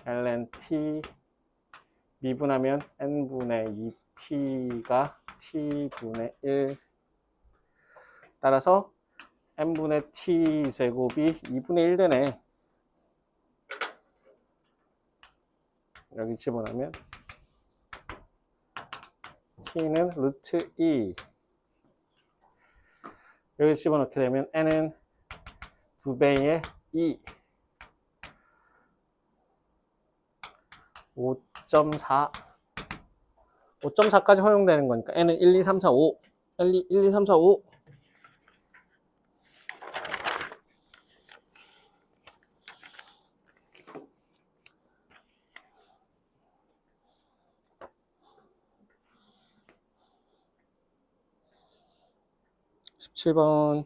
ln t 미분하면 n분의 2t가 t분의 1, 따라서 n분의 t제곱이 2분의 1 되네. 여기 집어넣으면 t는 루트 2, 여기 집어넣게 되면 n은 2배의 2, 5.4, 5.4까지 허용되는 거니까 n은 1, 2, 3, 4, 5, 1, 2, 3, 4, 5. (17번)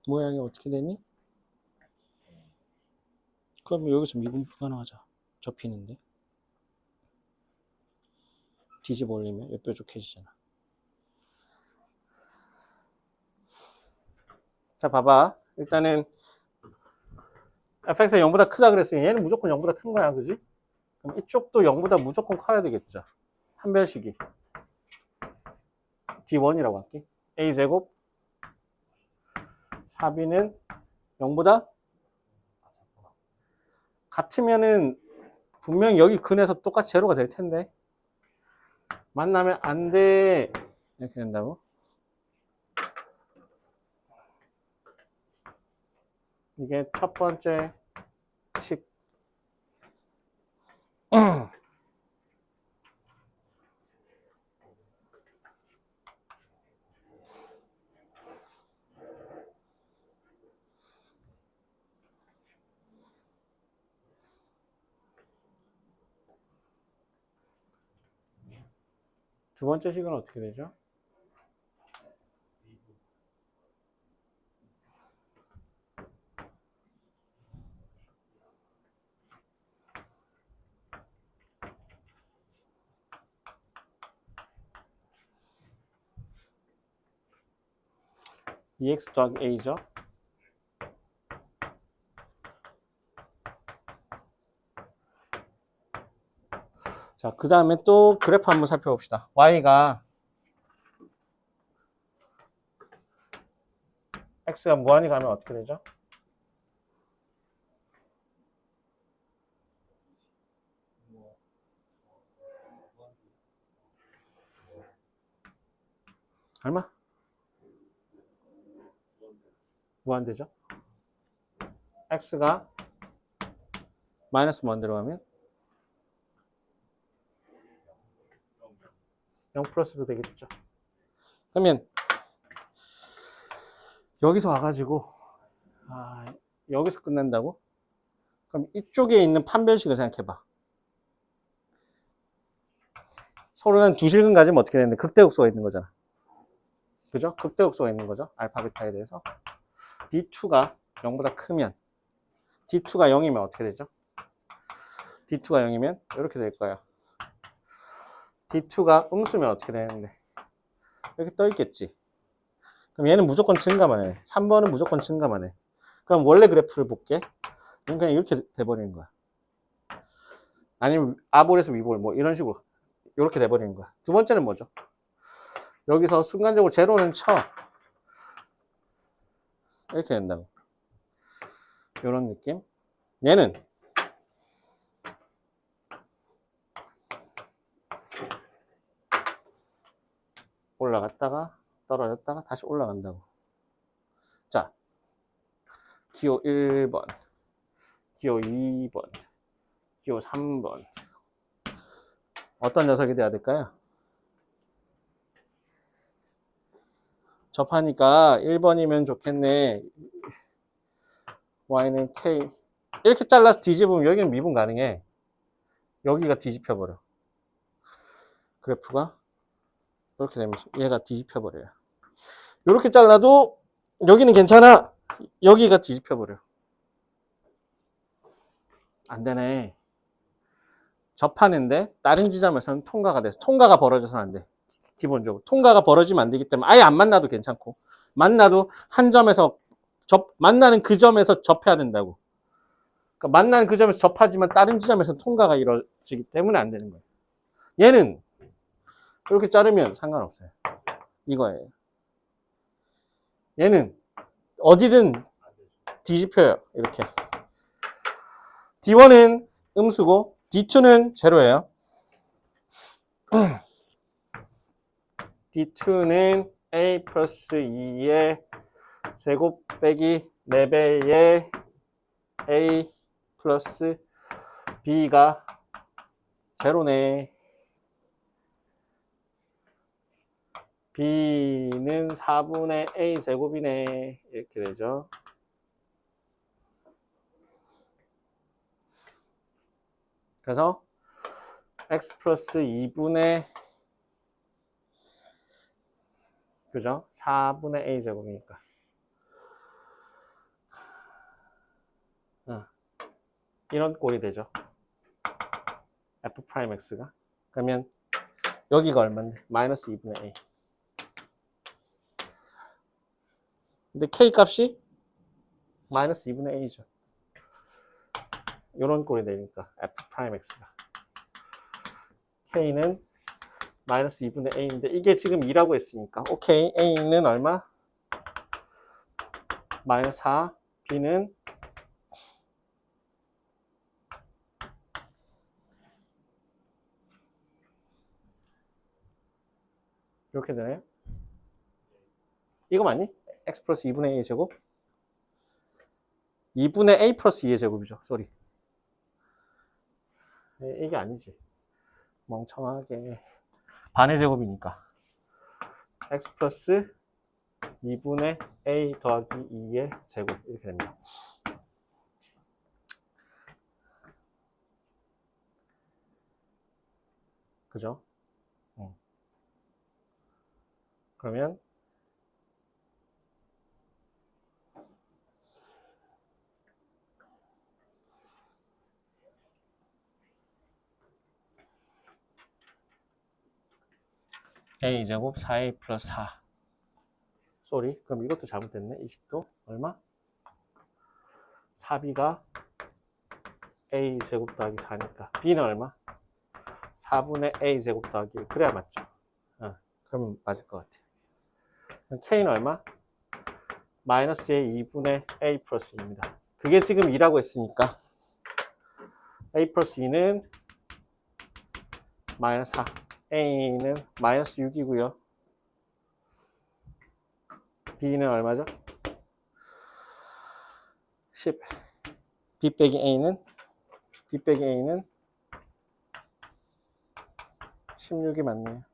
모양이 어떻게 되니? 그럼 여기서 미분 불가능하자. 접히는데. 뒤집어 올리면 뾰족해지잖아. 자, 봐봐. 일단은 fx가 0보다 크다 그랬으니 얘는 무조건 0보다 큰 거야, 그지? 그럼 이쪽도 0보다 무조건 커야 되겠죠. 판별식이. D1이라고 할게. a제곱 4b는 0보다 같으면은 분명히 여기 근에서 똑같이 제로가 될 텐데 만나면 안 돼. 이렇게 된다고? 이게 첫 번째 식. 두 번째 식은 어떻게 되죠? EX 더하기 A죠. 자, 그 다음에 또 그래프 한번 살펴봅시다. Y가 X가 무한히 가면 어떻게 되죠? 얼마? 무한대죠. X가 마이너스 무한대로 가면 0 플러스로 되겠죠. 그러면 여기서 와가지고 여기서 끝낸다고? 그럼 이쪽에 있는 판별식을 생각해봐. 서로는 두 실근 가지면 어떻게 되는데 극대극소가 있는 거잖아. 그죠? 극대극소가 있는 거죠. 알파 베타에 대해서. D2가 0보다 크면 D2가 0이면 어떻게 되죠? D2가 0이면 이렇게 될 거예요. D2가 음수면 어떻게 되는데 이렇게 떠 있겠지. 그럼 얘는 무조건 증가만 해. 3번은 무조건 증가만 해. 그럼 원래 그래프를 볼게. 그냥 이렇게 돼버리는 거야. 아니면 아볼에서 위볼 뭐 이런 식으로 이렇게 돼버리는 거야. 두 번째는 뭐죠? 여기서 순간적으로 제로는 쳐. 이렇게 된다고. 이런 느낌. 얘는 올라갔다가 떨어졌다가 다시 올라간다고. 자, 기호 1번, 기호 2번, 기호 3번. 어떤 녀석이 돼야 될까요? 접하니까 1번이면 좋겠네. y는 k. 이렇게 잘라서 뒤집으면 여기는 미분 가능해. 여기가 뒤집혀버려. 그래프가 이렇게 되면 얘가 뒤집혀버려요. 이렇게 잘라도 여기는 괜찮아. 여기가 뒤집혀버려. 안 되네. 접하는데 다른 지점에서는 통과가 돼서 통과가 벌어져서는 안 돼. 기본적으로 통과가 벌어지면 안 되기 때문에 아예 안 만나도 괜찮고 만나도 한 점에서 만나는 그 점에서 접해야 된다고. 그러니까 만나는 그 점에서 접하지만 다른 지점에서 통과가 이루어지기 때문에 안 되는 거예요. 얘는 이렇게 자르면 상관없어요. 이거예요. 얘는 어디든 뒤집혀요. 이렇게. D1은 음수고 D2는 제로예요. D2는 A 플러스 2의 제곱 빼기 4배의 A 플러스 B가 제로네. B는 4분의 A 제곱이네. 이렇게 되죠. 그래서 X 플러스 2분의 그죠? 4분의 A 제곱이니까. 이런 꼴이 되죠. f'x가. 그러면 여기가 얼마인데? 마이너스 2분의 a. 근데 k 값이 마이너스 2분의 a죠. 이런 꼴이 되니까 f'x가. k는 마이너스 2분의 a인데 이게 지금 2라고 했으니까 오케이. a는 얼마? 마이너스 4. b는 이렇게 되나요? 이거 맞니? x 플러스 2분의 a의 제곱? 2분의 a 플러스 2의 제곱이죠. 쏘리. 이게 아니지. 멍청하게. 반의 제곱이니까. x 플러스 2분의 a 더하기 2의 제곱. 이렇게 됩니다. 그죠? 그러면 a제곱 4a 플러스 4. 쏘리. 그럼 이것도 잘못됐네. 이 식도 얼마? 4b가 a제곱 더하기 4니까 b는 얼마? 4분의 a제곱 더하기 1. 그래야 맞죠? 그럼 맞을 것 같아요. k는 얼마? 마이너스 a 2분의 a 플러스 2입니다. 그게 지금 2라고 했으니까 a 플러스 2는 마이너스 4. a는 마이너스 6이고요. b는 얼마죠? 10. b 빼기 a는 16이 맞네요.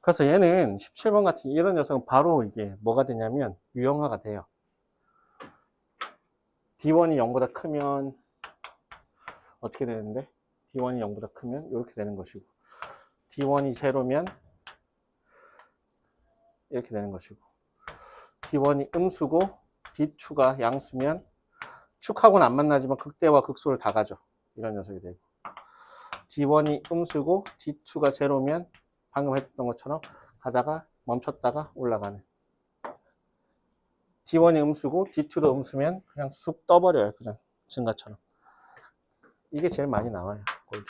그래서 얘는 17번 같은 이런 녀석은 바로 이게 뭐가 되냐면 유형화가 돼요. D1이 0보다 크면 어떻게 되는데? D1이 0보다 크면 이렇게 되는 것이고 D1이 제로면 이렇게 되는 것이고 D1이 음수고 D2가 양수면 축하고는 안 만나지만 극대와 극소를 다 가죠. 이런 녀석이 되고 D1이 음수고 D2가 제로면 방금 했던 것처럼 가다가 멈췄다가 올라가는. D1이 음수고 D2도 음수면 그냥 쑥 떠버려요. 그냥 증가처럼. 이게 제일 많이 나와요. 골드.